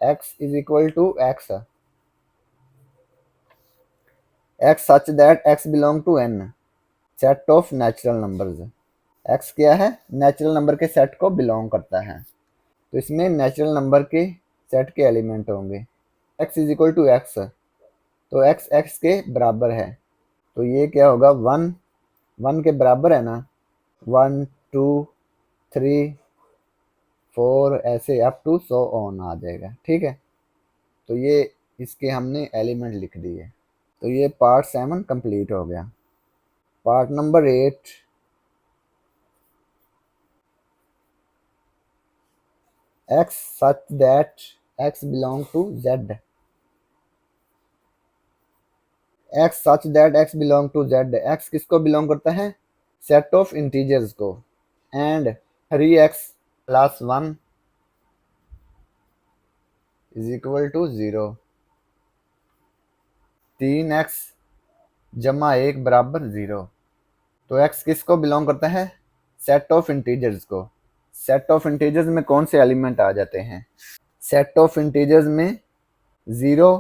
x is equal to x such that x belong to n, set of natural numbers. x क्या है, नेचुरल नंबर के set को belong करता है, तो इसमें नेचुरल नंबर के सेट के एलिमेंट होंगे। x is equal to x, तो x x के बराबर है, तो ये क्या होगा, 1 1 के बराबर है ना, 1 2 3 4 ऐसे अप टू 100 ऑन आ जाएगा, ठीक है। तो ये इसके हमने एलिमेंट लिख दिए, तो ये पार्ट 7 कंप्लीट हो गया। Part number 8, x such that x belong to z, x such that x belong to z, x किसको बिलोंग करता है, सेट ऑफ इंटीजर्स को, and 3x plus 1 is equal to 0, 3x जमा 1 बराबर 0। तो x किसको बिलोंग करता है, सेट ऑफ इंटीजर्स को। सेट ऑफ इंटीजर्स में कौन से एलिमेंट आ जाते हैं, सेट ऑफ इंटीजर्स में 0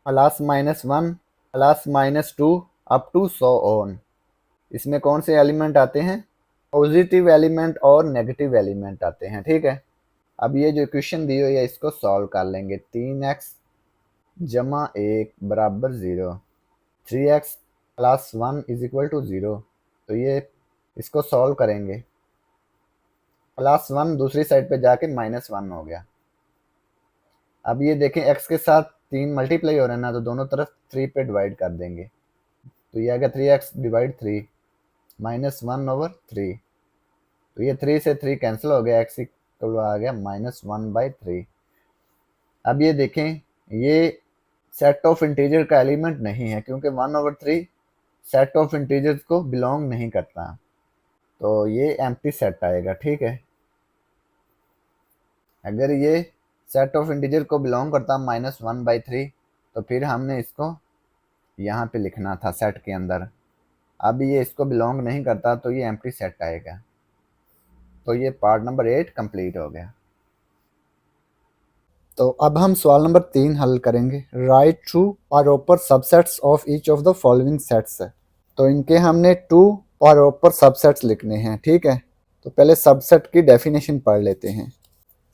plus -1 plus -2 up to 100 on, इसमें कौन से एलिमेंट आते हैं, पॉजिटिव एलिमेंट और नेगेटिव एलिमेंट आते हैं, ठीक है। अब ये जो इक्वेशन दी हुई है इसको सॉल्व कर लेंगे, 3x जमा 1 बराबर 0, 3x plus 1 is equal to 0, तो ये इसको सॉल्व करेंगे, प्लस 1 दूसरी साइड पे जाके -1 हो गया। अब ये देखें x के साथ 3 मल्टीप्लाई हो रहे हैं ना, तो दोनों तरफ 3 पे डिवाइड कर देंगे, तो ये आ गया 3x डिवाइड 3 -1/3, तो ये 3 से 3 कैंसिल हो गया, x इक्वल आ गया -1/3। अब ये देखें, ये सेट ऑफ इंटीजर का एलिमेंट नहीं है, क्योंकि 1/3 सेट ऑफ इंटीजर्स को बिलोंग नहीं करता, तो ये एम्प्टी सेट आएगा, ठीक है। अगर ये सेट ऑफ इंटीजर को बिलोंग करता -1/3, तो फिर हमने इसको यहाँ पे लिखना था सेट के अंदर। अब ये इसको बिलोंग नहीं करता, तो ये एम्प्टी सेट आएगा। तो ये पार्ट नंबर 8 कंप्लीट हो गया। तो अब हम सवाल नंबर 3 हल करेंगे। राइट ट्रू और proper subsets of each of the following sets है। तो इनके हमने ट्रू और प्रॉपर सबसेट्स लिखने हैं, ठीक है। तो पहले सबसेट की डेफिनेशन पढ़ लेते हैं।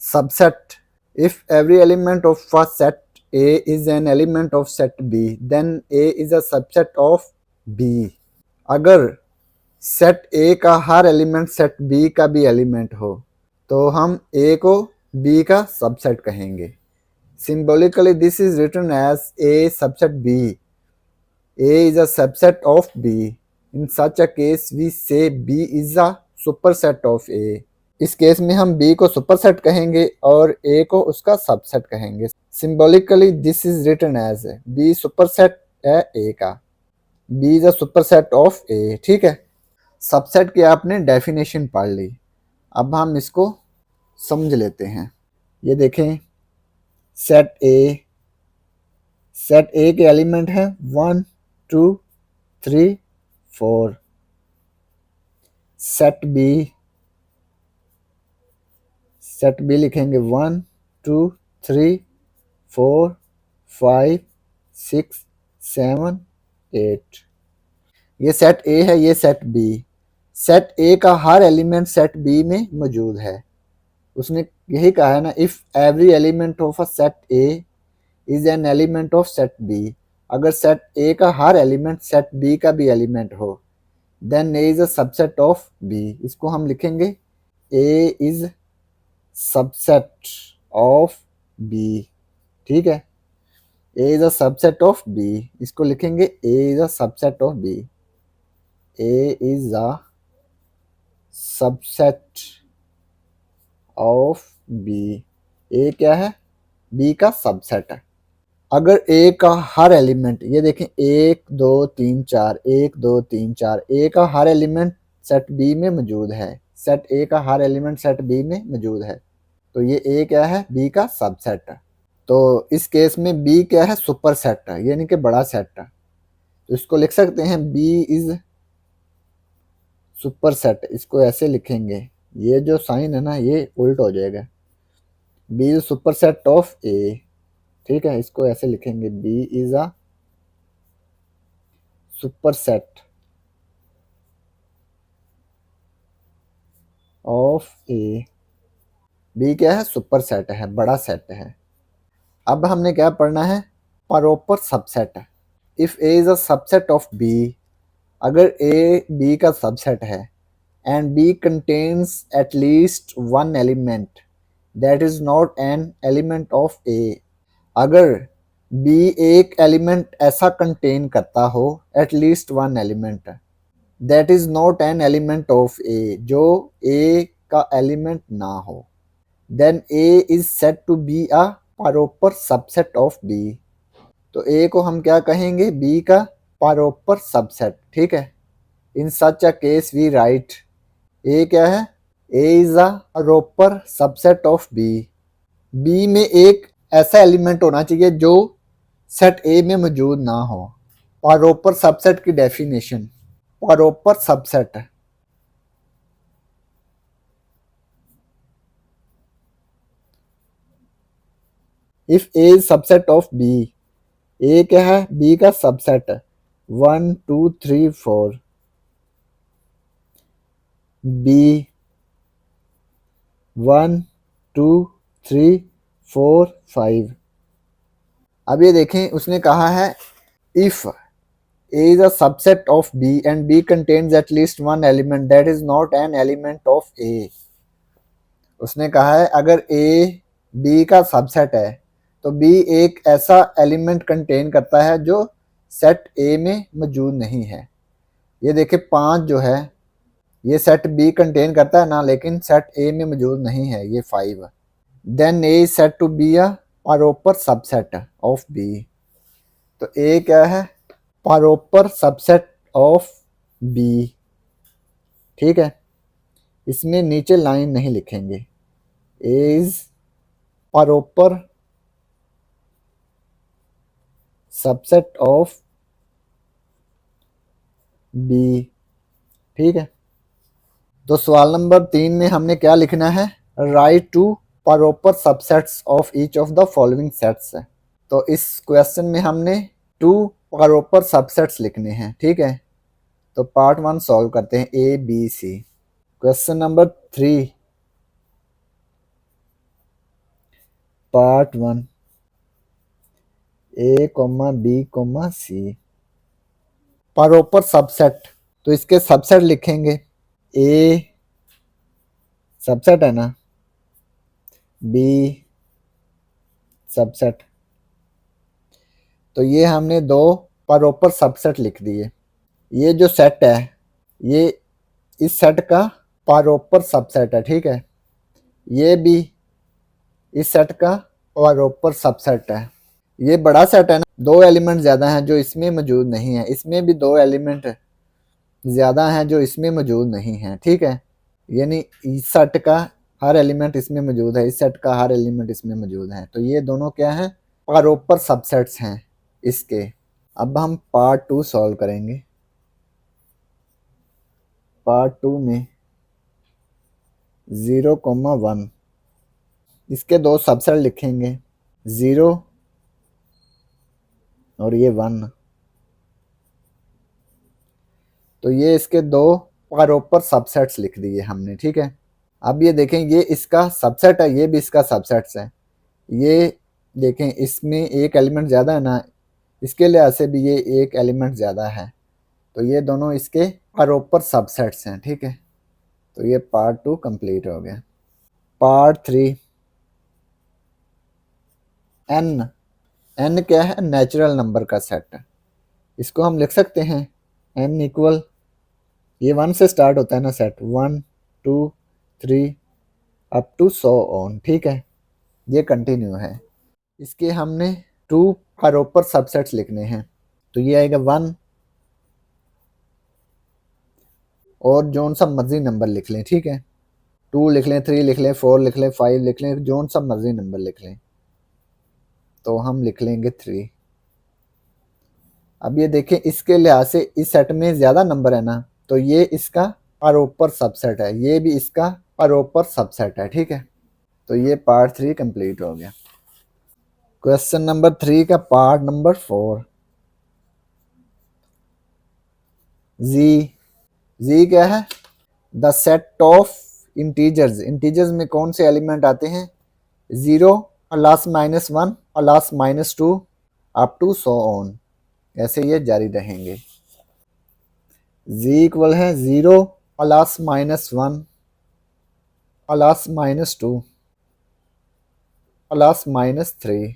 Subset, if every element of a set A is an element of set B, then A is a subset of B। अगर सेट A का हर एलिमेंट सेट B का भी एलिमेंट हो, तो हम A को B का सबसेट कहेंगे। Symbolically this is written as A subset B। A is a subset of B। In such a case we say B is a superset of A। इस case में हम B को superset कहेंगे और A को उसका subset कहेंगे। Symbolically this is written as B superset है A का, B is a superset of A, ठीक है। सबसेट की आपने डेफिनेशन पढ़ ली, अब हम इसको समझ लेते हैं। ये देखें, सेट A के एलिमेंट हैं 1 2 3 4। सेट B लिखेंगे 1 2 3 4 5 6 7 8। ये सेट A है, ये सेट B। सेट A का हर एलिमेंट सेट B में मौजूद है। उसने यही कहा है ना, if every element of a set A is an element of set B। अगर सेट A का हर एलिमेंट सेट B का भी एलिमेंट हो, then A is a subset of B। इसको हम लिखेंगे A is subset of B, ठीक है। A is a subset of B, इसको लिखेंगे A is a subset of B। A is a subset of B। A क्या है, B का सबसेट है। अगर A का हर एलिमेंट, ये देखें 1 2 3 4 1 2 3 4, A का हर एलिमेंट सेट B में मौजूद है। सेट A का हर एलिमेंट सेट B में मौजूद है, तो ये A क्या है, B का सबसेट है। तो इस केस में B क्या है, सुपर सेट है, यानी कि बड़ा सेट है। तो इसको लिख सकते हैं बी इज सुपर सेट, इसको ऐसे लिखेंगे, ये जो साइन है ना ये उल्ट हो जाएगा, B is super set of A, ठीक है, इसको ऐसे लिखेंगे B is a super set of A. B क्या है, सुपर सेट है, बड़ा सेट है। अब हमने क्या पढ़ना है, proper subset. If A is a subset of B, अगर ए बी का सबसेट है and B contains at least one element that is not an element of A, अगर बी एक एलिमेंट ऐसा कंटेन करता हो, at least one element that is not an element of A, जो A का element ना हो, then A is said to be a proper subset of B. तो ए को हम क्या कहेंगे, बी का प्रॉपर सबसेट, ठीक है। In such a case we write, A क्या है, A is a proper subset of B, B में एक ऐसा एलिमेंट होना चाहिए जो सेट ए में मौजूद ना हो। प्रॉपर सबसेट की definition, proper subset if A is subset of B, A क्या है, बी का सबसेट, 1 2 3 4, बी 1 2 3 4 5। अब ये देखें उसने कहा है if A is a subset of B and B contains at least one element that is not an element of A। उसने कहा है अगर A B का सबसेट है तो B एक ऐसा एलिमेंट कंटेन करता है जो सेट A में मौजूद नहीं है। ये देखिए 5 जो है ये सेट B कंटेन करता है ना, लेकिन सेट A में मौजूद नहीं है, ये 5। Then A is said to be a proper subset of B। तो A क्या है, प्रॉपर सबसेट ऑफ बी, ठीक है। इसमें नीचे लाइन नहीं लिखेंगे, is proper subset of B, ठीक है। तो सवाल नंबर 3 में हमने क्या लिखना है, write two proper subsets of each of the following sets है। तो इस क्वेश्चन में हमने 2 प्रॉपर सबसेट्स लिखने हैं, ठीक है। तो पार्ट 1 सॉल्व करते हैं, A B C. Question number 3 part 1, A comma B comma C, proper subset, तो इसके सबसेट लिखेंगे, ए सबसेट है ना, बी सबसेट, तो ये हमने 2 प्रॉपर सबसेट लिख दिए। ये जो सेट है ये इस सेट का प्रॉपर सबसेट है, ठीक है। ये भी इस सेट का प्रॉपर सबसेट है। ये बड़ा सेट है ना, 2 एलिमेंट ज़्यादा हैं जो इसमें मौजूद नहीं है, इसमें भी 2 एलिमेंट ज़्यादा हैं जो इसमें मौजूद नहीं हैं, ठीक है। यानी इस सेट का हर एलिमेंट इसमें मौजूद है, इस सेट का हर एलिमेंट इसमें मौजूद है, तो ये दोनों क्या हैं, प्रॉपर सबसेट्स हैं इसके। अब हम पार्ट 2 सॉल्व करेंगे। पार्ट 2 में 0,1, इसके 2 सबसेट लिखेंगे, 0 और ये 1। तो ये इसके 2 प्रॉपर सबसेट्स लिख दिए हमने, ठीक है। अब ये देखें ये इसका सबसेट है, ये भी इसका सबसेट्स है। ये देखें इसमें एक एलिमेंट ज़्यादा है ना, इसके लिहाज से भी ये एक एलिमेंट ज़्यादा है, तो ये दोनों इसके प्रॉपर सबसेट्स हैं, ठीक है। तो ये पार्ट 2 कंप्लीट हो गया। पार्ट 3, एन, एन क्या है, नेचुरल नंबर का सेट। इसको हम लिख सकते हैं एन इक्वल, ये 1 से स्टार्ट होता है ना सेट, 1 2 3 अप टू 100 ऑन, ठीक है। ये कंटिन्यू है। इसके हमने 2 प्रॉपर सबसेट्स लिखने हैं, तो ये आएगा 1 और जोन सा मर्जी नंबर लिख लें, ठीक है। 2 लिख लें, 3 लिख लें, 4 लिख लें, 5 लिख लें, जोन सा मर्जी नंबर लिख लें। तो हम लिख लेंगे 3। अब ये देखें, इसके लिहाज से इस सेट में ज़्यादा नंबर है ना, तो ये इसका प्रॉपर सबसेट है, ये भी इसका प्रॉपर सबसेट है। ठीक है, तो ये पार्ट 3 कंप्लीट हो गया। क्वेश्चन नंबर 3 का पार्ट नंबर 4। जी क्या है? The set of integers. Integers में कौन से एलिमेंट आते हैं? 0, plus -1, plus -2 up to so on, ऐसे ये जारी रहेंगे। जी इक्वल है 0, प्लस -1, प्लस -2, प्लस -3,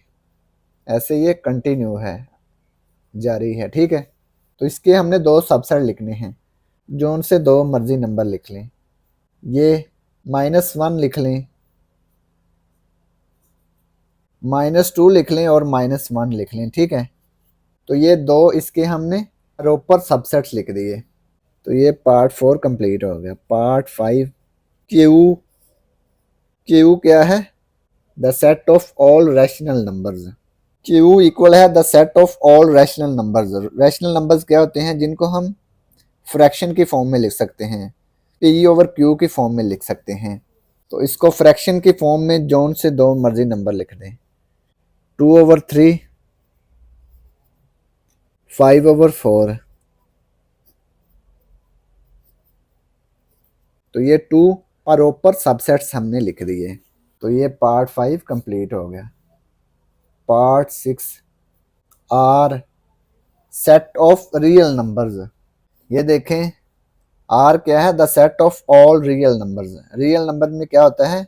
ऐसे ये कंटिन्यू है, जारी है। ठीक है, तो इसके हमने दो सबसेट लिखने हैं, जो उनसे दो मर्जी नंबर लिख लें। ये -1 लिख लें, -2 लिख लें और -1 लिख लें। ठीक है, तो ये दो इसके हमने प्रॉपर सबसेट्स लिख दिए। तो ये पार्ट 4 कंप्लीट हो गया। पार्ट 5, क्यू क्या है? The set of all rational numbers. Q equal है the set of all rational numbers. Rational numbers क्या होते हैं? जिनको हम फ्रैक्शन की फॉर्म में लिख सकते हैं, पी ओवर क्यू की फॉर्म में लिख सकते हैं। तो इसको फ्रैक्शन की फॉर्म में जोन से दो मर्जी नंबर लिख दें, 2/3, 5/4। तो ये 2 प्रॉपर सबसेट्स हमने लिख दिए। तो ये पार्ट 5 कंप्लीट हो गया। Part 6, R set of real numbers. ये देखें, आर क्या है? The set of all real numbers. Real number में क्या होता है?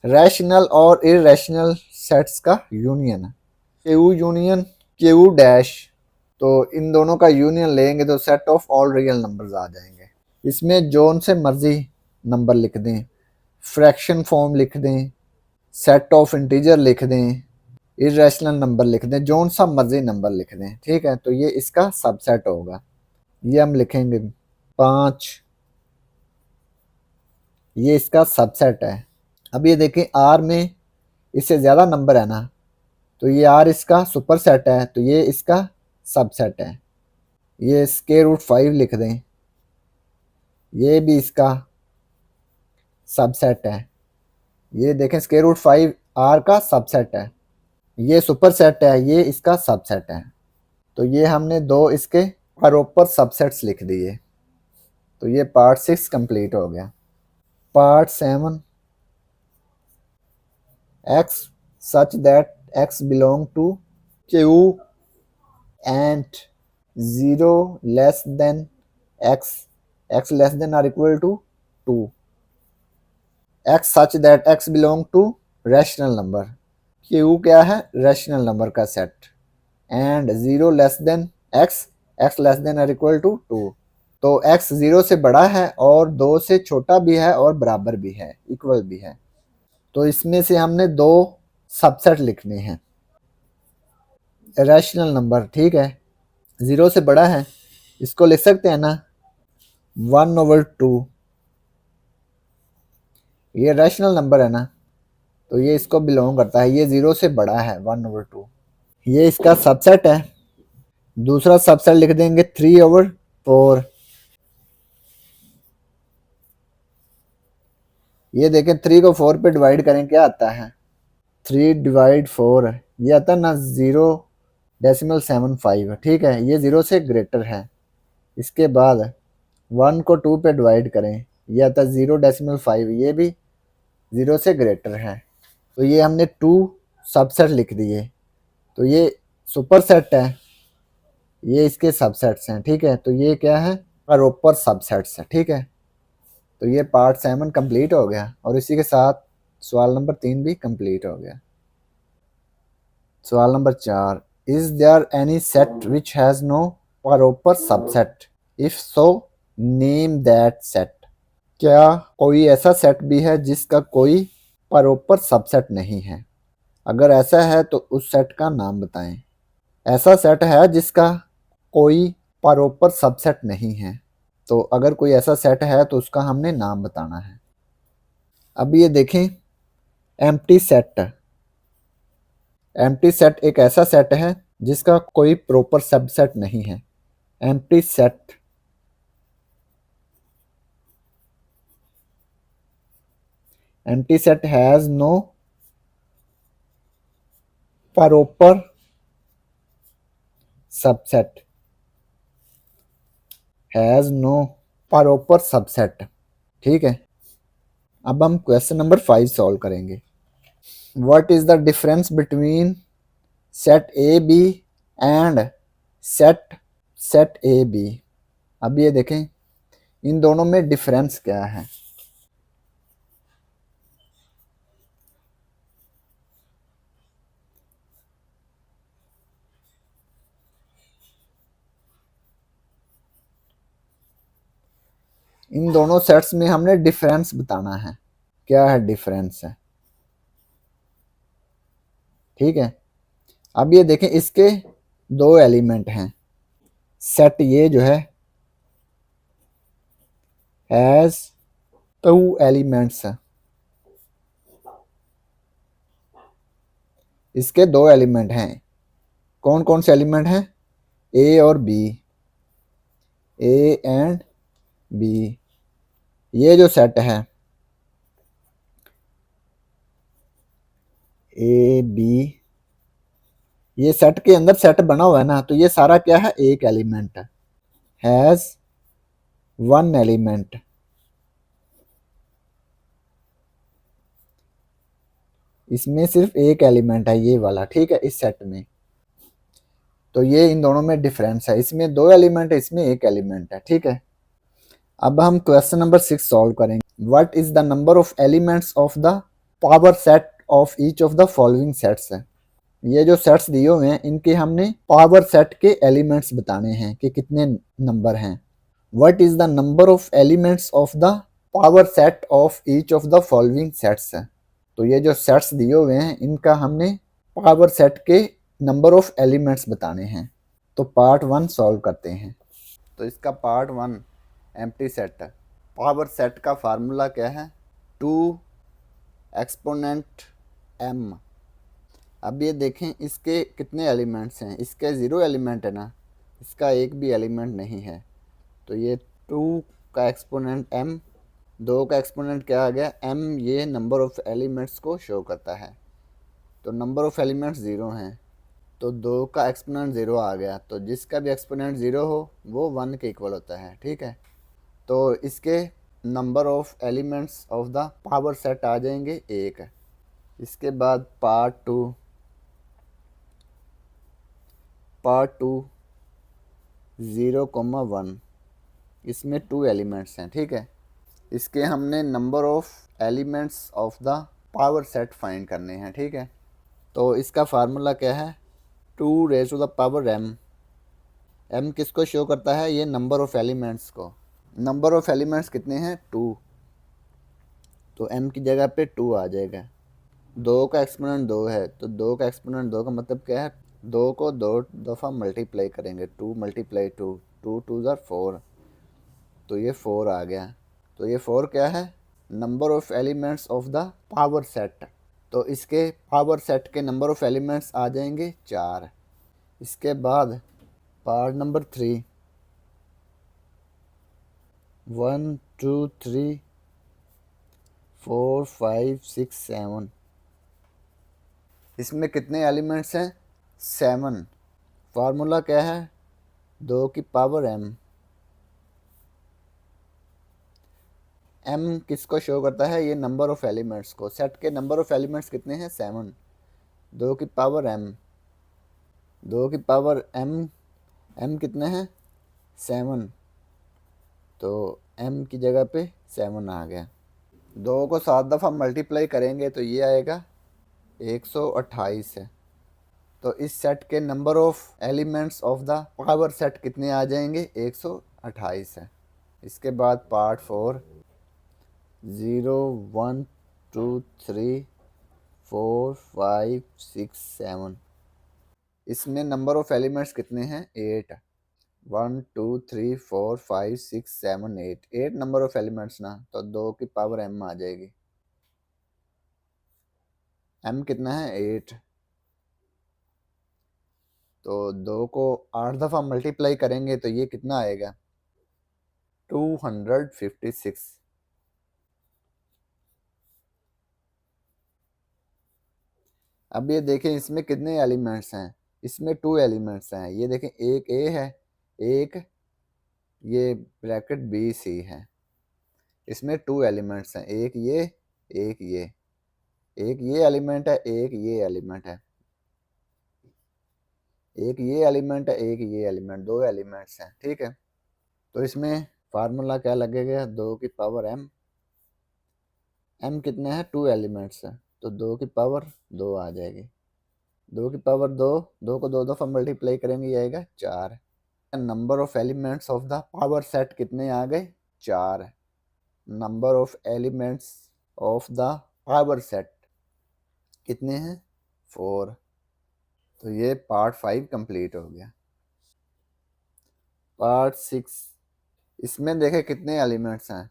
रैशनल और इरेशनल सेट्स का union. Q union Q dash, तो इन दोनों का यूनियन लेंगे तो set of all real numbers आ जाएंगे। इसमें जोन से मर्जी नंबर लिख दें, फ्रैक्शन फॉर्म लिख दें, सेट ऑफ इंटीजर लिख दें, इरेशनल नंबर लिख दें, जोन सा मर्जी नंबर लिख दें। ठीक है, तो ये इसका सबसेट होगा। ये हम लिखेंगे 5, ये इसका सबसेट है। अब ये देखें, आर में इससे ज़्यादा नंबर है ना, तो ये आर इसका सुपर सेट है, तो ये इसका सबसेट है। ये √5 लिख दें, ये भी इसका सबसेट है। ये देखें, √5 आर का सबसेट है, ये सुपर सेट है, ये इसका सबसेट है। तो ये हमने दो इसके प्रॉपर सबसेट्स लिख दिए। तो ये पार्ट 6 कंप्लीट हो गया। Part 7, x such that x belong to q and 0 less than x less than or equal to 2, x such that x belong to rational number। q क्या है? रैशनल नंबर का set. And 0 less then x less then और equal to 2। तो x 0 से बड़ा है और 2 से छोटा भी है और बराबर भी है, इक्वल भी है। तो इसमें से हमने दो सबसेट लिखने हैं। रैशनल नंबर, ठीक है, 0 से बड़ा है, इसको लिख सकते हैं ना 1/2। ये रैशनल नंबर है ना, तो ये इसको बिलोंग करता है, ये 0 से बड़ा है 1/2। ये इसका सबसेट है। दूसरा सबसेट लिख देंगे 3/4। ये देखें, 3 को 4 पे डिवाइड करें, क्या आता है? 3/4, ये आता है ना 0.75। ठीक है, ये 0 से ग्रेटर है। इसके बाद 1 को 2 पे डिवाइड करें, ये आता है 0.5, ये भी 0 से ग्रेटर है। तो ये हमने 2 सबसेट लिख दिए। तो ये सुपर सेट है, ये इसके सबसेट्स हैं। ठीक है, तो ये क्या है? प्रॉपर सबसेट्स है। ठीक है, तो ये पार्ट 7 कंप्लीट हो गया और इसी के साथ सवाल नंबर 3 भी कंप्लीट हो गया। सवाल नंबर 4, is there any set which has no proper subset? If so name that set. क्या कोई ऐसा सेट भी है जिसका कोई प्रॉपर सबसेट नहीं है? अगर ऐसा है तो उस सेट का नाम बताएं। ऐसा सेट है जिसका कोई प्रॉपर सबसेट नहीं है, तो अगर कोई ऐसा सेट है तो उसका हमने नाम बताना है। अब ये देखें, एम्प्टी सेट। एम्प्टी सेट एक ऐसा सेट है जिसका कोई प्रॉपर सबसेट नहीं है। Empty set has no proper subset, has no proper subset. ठीक है, अब हम क्वेश्चन नंबर 5 सॉल्व करेंगे। What is the difference between set A B and set set A B. अब ये देखें इन दोनों में डिफरेंस क्या है। इन दोनों सेट्स में हमने डिफरेंस बताना है, क्या है डिफरेंस है। ठीक है, अब ये देखें इसके दो एलिमेंट हैं। सेट ये जो है हैज 2 एलिमेंट्स है, इसके दो एलिमेंट हैं। कौन कौन से एलिमेंट हैं? ए और बी, ए एंड बी। ये जो सेट है ए बी, ये सेट के अंदर सेट बना हुआ है ना, तो ये सारा क्या है? एक एलिमेंट है, हैज 1 एलिमेंट। इसमें सिर्फ एक एलिमेंट है ये वाला, ठीक है, इस सेट में। तो ये इन दोनों में डिफरेंस है, इसमें 2 एलिमेंट है, इसमें एक एलिमेंट है। ठीक है, अब हम क्वेश्चन नंबर 6 सॉल्व करेंगे। What is the number of elements of the power set of each of the following sets है। ये जो सेट्स दिए हुए हैं इनके हमने पावर सेट के एलिमेंट्स बताने हैं कि कितने नंबर हैं। What is the number of elements of the power set of each of the following sets है। तो ये जो सेट्स दिए हुए हैं इनका हमने पावर सेट के नंबर ऑफ एलिमेंट्स बताने हैं। तो पार्ट 1 सॉल्व करते हैं। तो इसका पार्ट 1 एम्प्टी सेट है। पावर सेट का फार्मूला क्या है? 2 एक्सपोनेंट m। अब ये देखें इसके कितने एलिमेंट्स हैं, इसके 0 एलिमेंट है ना, इसका एक भी एलिमेंट नहीं है। तो ये 2 का एक्सपोनेंट m, 2 का एक्सपोनेंट क्या आ गया? m। ये नंबर ऑफ एलिमेंट्स को शो करता है, तो नंबर ऑफ एलिमेंट्स 0 हैं, तो 2 का एक्सपोनेंट 0 आ गया। तो जिसका भी एक्सपोनेंट 0 हो वो 1 के इक्वल होता है। ठीक है, तो इसके number of elements of the power set आ जाएंगे 1। इसके बाद पार्ट 2 0,1, इसमें 2 एलिमेंट्स हैं। ठीक है, इसके हमने number of elements of the power set find करने हैं। ठीक है, तो इसका फार्मूला क्या है? 2 raise to the power m। m किसको शो करता है? ये नंबर ऑफ एलिमेंट्स को। नंबर ऑफ एलिमेंट्स कितने हैं? 2, तो m की जगह पे 2 आ जाएगा। 2 का एक्सपोनेंट 2 है, तो 2 का एक्सपोनेंट 2 का मतलब क्या है? 2 को 2 दफ़ा मल्टीप्लाई करेंगे, 2 मल्टीप्लाई 2, 2 2 ज़ार 4, तो ये 4 आ गया। तो ये 4 क्या है? Number of elements of the power set. तो इसके पावर सेट के नंबर ऑफ एलिमेंट्स आ जाएंगे 4। इसके बाद पार्ट नंबर 3, 1 2 3 4 5 6 7, इसमें कितने एलिमेंट्स हैं? 7। फार्मूला क्या है? 2 की पावर m। m किसको शो करता है? ये नंबर ऑफ एलिमेंट्स को। सेट के नंबर ऑफ एलिमेंट्स कितने हैं? 7। 2 की पावर m, 2 की पावर m, m कितने हैं? 7, तो m की जगह पे 7 आ गया। 2 को 7 दफ़ा मल्टीप्लाई करेंगे तो ये आएगा 128 है। तो इस सेट के number of elements of the power set कितने आ जाएंगे? 128 है। इसके बाद पार्ट 4, 0 1 2 3 4 5 6 7, इसमें नंबर ऑफ एलिमेंट्स कितने हैं? 8। 1 2 3 4 5 6 7 8, 8 नंबर ऑफ एलिमेंट्स ना, तो 2 की पावर m आ जाएगी। m कितना है? 8। तो 2 को 8 दफ़ा मल्टीप्लाई करेंगे तो ये कितना आएगा, 256। अब ये देखें इसमें कितने एलिमेंट्स हैं, इसमें 2 एलिमेंट्स हैं। ये देखें एक ए है, एक ये ब्रैकेट बी सी है। इसमें 2 एलिमेंट्स हैं, एक ये एक ये, एक ये एलिमेंट है एक ये एलिमेंट है, एक ये एलिमेंट है एक ये एलिमेंट, 2 एलिमेंट्स हैं। ठीक है, तो इसमें फार्मूला क्या लगेगा, 2 की पावर m। m कितने हैं, 2 एलिमेंट्स हैं, तो 2 की पावर 2 आ जाएगी। 2 की पावर 2, 2 को 2 दफ़ा मल्टीप्लाई करेंगे ये आएगा 4। Number of elements of the power set कितने आ गए, 4। Number of elements of the power set कितने हैं, 4। तो ये पार्ट 5 कंप्लीट हो गया। पार्ट 6, इसमें देखें कितने एलिमेंट्स हैं,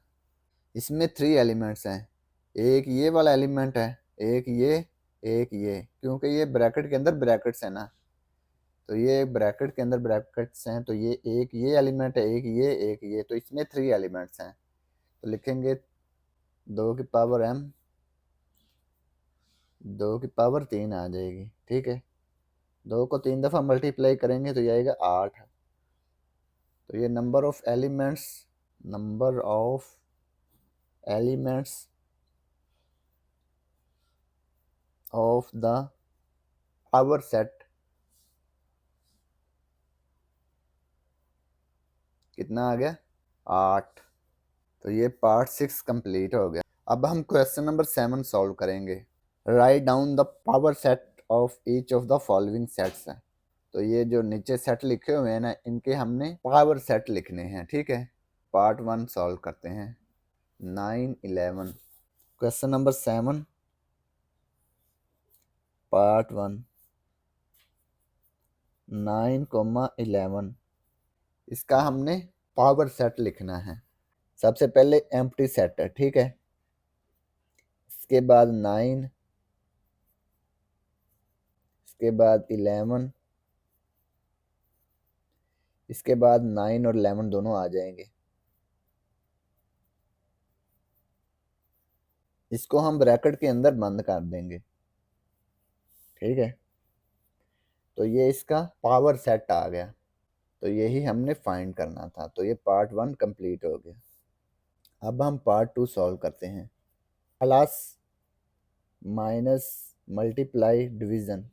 इसमें 3 एलिमेंट्स हैं। एक ये वाला एलिमेंट है, एक ये एक ये, क्योंकि ये ब्रैकेट के अंदर ब्रैकेट्स है ना, तो ये ब्रैकेट के अंदर ब्रैकेट्स हैं, तो ये एक ये एलिमेंट है एक ये, तो इसमें 3 एलिमेंट्स हैं। तो लिखेंगे 2 की पावर m, 2 की पावर 3 आ जाएगी। ठीक है, 2 को 3 दफ़ा मल्टीप्लाई करेंगे तो ये आएगा 8। तो ये number of elements of the power set कितना आ गया, 8। तो ये पार्ट 6 कंप्लीट हो गया। अब हम क्वेश्चन नंबर 7 सॉल्व करेंगे। Write down the power set of each of the following sets है। तो ये जो नीचे सेट लिखे हुए हैं ना, इनके हमने पावर सेट लिखने हैं। ठीक है, पार्ट 1 सॉल्व करते हैं। 9 11, क्वेश्चन नंबर 7 पार्ट 1, 9, 11, इसका हमने पावर सेट लिखना है। सबसे पहले एम्प्टी सेट है। ठीक है, इसके बाद 9, इसके बाद 11, इसके बाद 9 और 11 दोनों आ जाएंगे। इसको हम ब्रैकेट के अंदर बंद कर देंगे। ठीक है, तो ये इसका पावर सेट आ गया। तो यही हमने फाइंड करना था। तो ये पार्ट 1 कंप्लीट हो गया। अब हम पार्ट 2 सॉल्व करते हैं। Plus minus multiply division.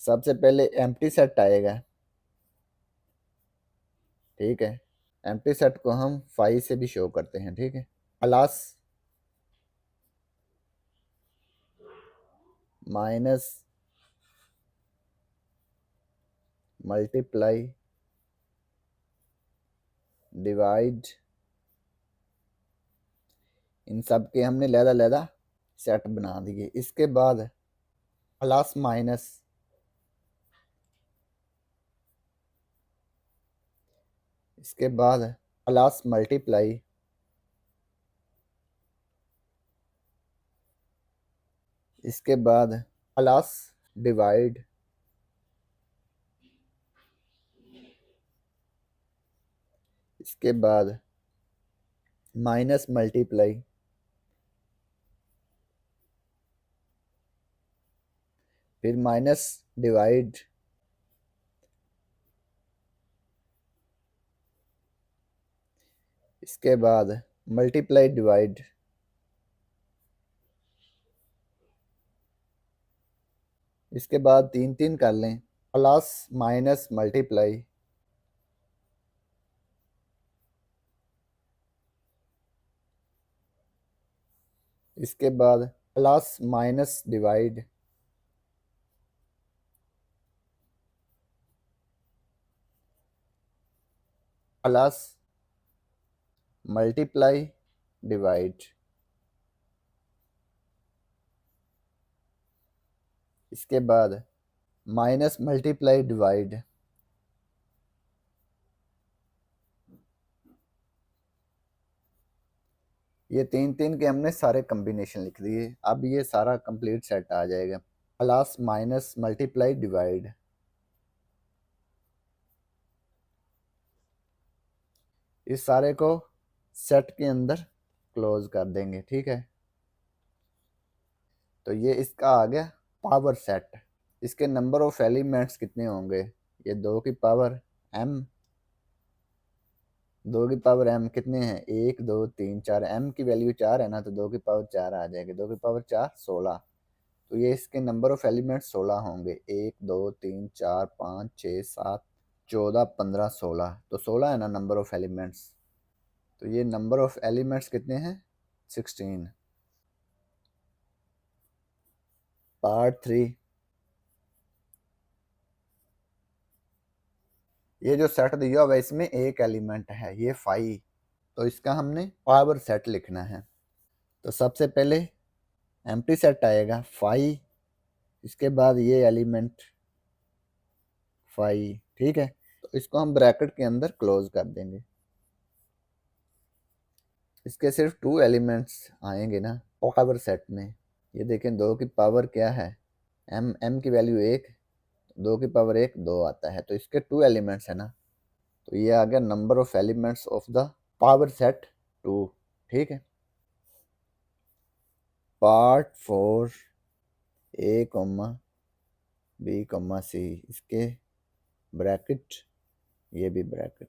सबसे पहले एम्प्टी सेट आएगा। ठीक है, एम्प्टी सेट को हम 5 से भी शो करते हैं। ठीक है, प्लस माइनस मल्टीप्लाई डिवाइड, इन सब के हमने लहदा सेट बना दिए। इसके बाद प्लस माइनस, इसके बाद प्लस मल्टीप्लाई, इसके बाद प्लस डिवाइड, इसके बाद माइनस मल्टीप्लाई, फिर माइनस डिवाइड, इसके बाद मल्टीप्लाई डिवाइड, इसके बाद 3 3 कर लें, प्लस माइनस मल्टीप्लाई, इसके बाद plus minus divide, plus multiply divide, इसके बाद माइनस मल्टीप्लाई डिवाइड, ये 3 3 के हमने सारे कॉम्बिनेशन लिख दिए। अब ये सारा कंप्लीट सेट आ जाएगा। Plus minus multiply divide. इस सारे को सेट के अंदर क्लोज कर देंगे, ठीक है। तो ये इसका आ गया पावर सेट। इसके नंबर ऑफ एलिमेंट्स कितने होंगे? ये 2 की पावर m, 2 की पावर m कितने हैं? 1 2 3 4। m की वैल्यू 4 है ना, तो 2 की पावर 4 आ जाएगी। 2 की पावर 4 16। तो ये इसके नंबर ऑफ एलिमेंट्स 16 होंगे। 1 2 3 4 5 6 7 14 15 16। तो 16 है ना नंबर ऑफ एलिमेंट्स। तो ये नंबर ऑफ एलिमेंट्स कितने हैं? 16। पार्ट 3। ये जो सेट दिया हुआ है इसमें एक एलिमेंट है, ये 5। तो इसका हमने पावर सेट लिखना है। तो सबसे पहले एम्प्टी सेट आएगा 5, इसके बाद ये एलिमेंट 5, ठीक है। तो इसको हम ब्रैकेट के अंदर क्लोज कर देंगे। इसके सिर्फ 2 एलिमेंट्स आएंगे ना पावर सेट में। ये देखें 2 की पावर क्या है? m की वैल्यू 1, 2 की पावर 1 2 आता है। तो इसके 2 एलिमेंट्स है ना। तो ये आ गया number of elements of the power set 2, ठीक है। पार्ट 4 A, B, C, इसके ब्रैकेट, ये भी ब्रैकेट।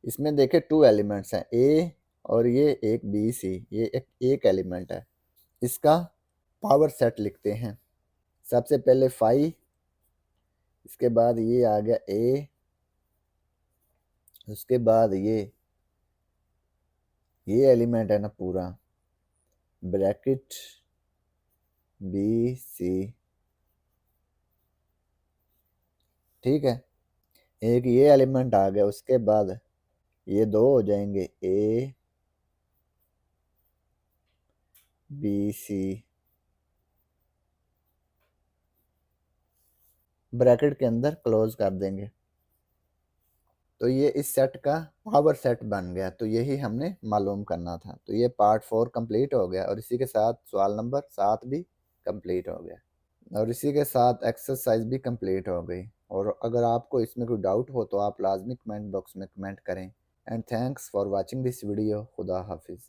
इसमें देखे 2 एलिमेंट्स हैं A और ये एक B, C, ये एक एलिमेंट है। इसका पावर सेट लिखते हैं। सबसे पहले 5, इसके बाद ये आ गया A, उसके बाद ये एलिमेंट है ना पूरा, ब्रैकेट B, C, ठीक है। एक ये एलिमेंट आ गया, उसके बाद ये 2 हो जाएंगे A, B, C, ब्रैकेट के अंदर क्लोज कर देंगे। तो ये इस सेट का पावर सेट बन गया। तो यही हमने मालूम करना था। तो ये पार्ट 4 कंप्लीट हो गया और इसी के साथ सवाल नंबर 7 भी कंप्लीट हो गया और इसी के साथ एक्सरसाइज भी कंप्लीट हो गई। और अगर आपको इसमें कोई डाउट हो तो आप लाजमी कमेंट बॉक्स में कमेंट करें। And thanks for watching this video. खुदा हाफिज़।